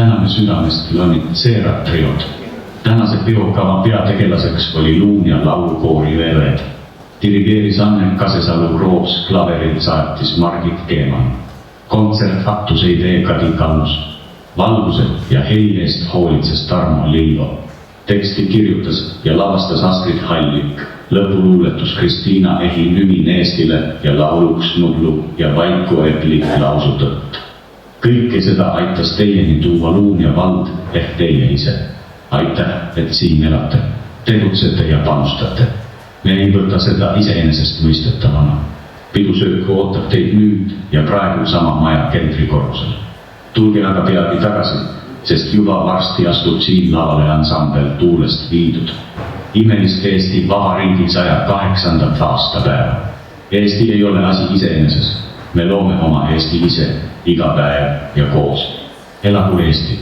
Täname südamest Lonit Seerat triod. Tänase peokava peategelaseks oli Luun ja laulukoori Vered. Dirigeeris Anne Kasesalu Roos, klaverilt saatis Margit Keeman. Kontsert kattus idee Kadi Kallus. Valguse ja heli eest hoolitses Tarmo Lillo. Teksti kirjutas ja lavastas Astrid Hallik. Lõpuluuletus Kristiina Ehi Nümin Eestile ja lauluks Nublu ja Vaiko Eplik lausutõtt. Kõike seda aitas teieni tuua Luun ja vald ehk teie ise. Aitäh, et siin elate, tegutsete ja panustate. Me ei võta seda iseenesest mõistetavana. Pidusöök ootab teid nüüd ja praegu sama maja keldrikorrusel. Tulge aga peagi tagasi, sest juba varsti astub siin lavale ansambel Tuulest viidud. Imelist Eesti Vabariigi 108. aastapäeva. Eesti ei ole asi iseeneses. Me loome oma Eesti ise, iga päev ja koos. Elagu Eesti!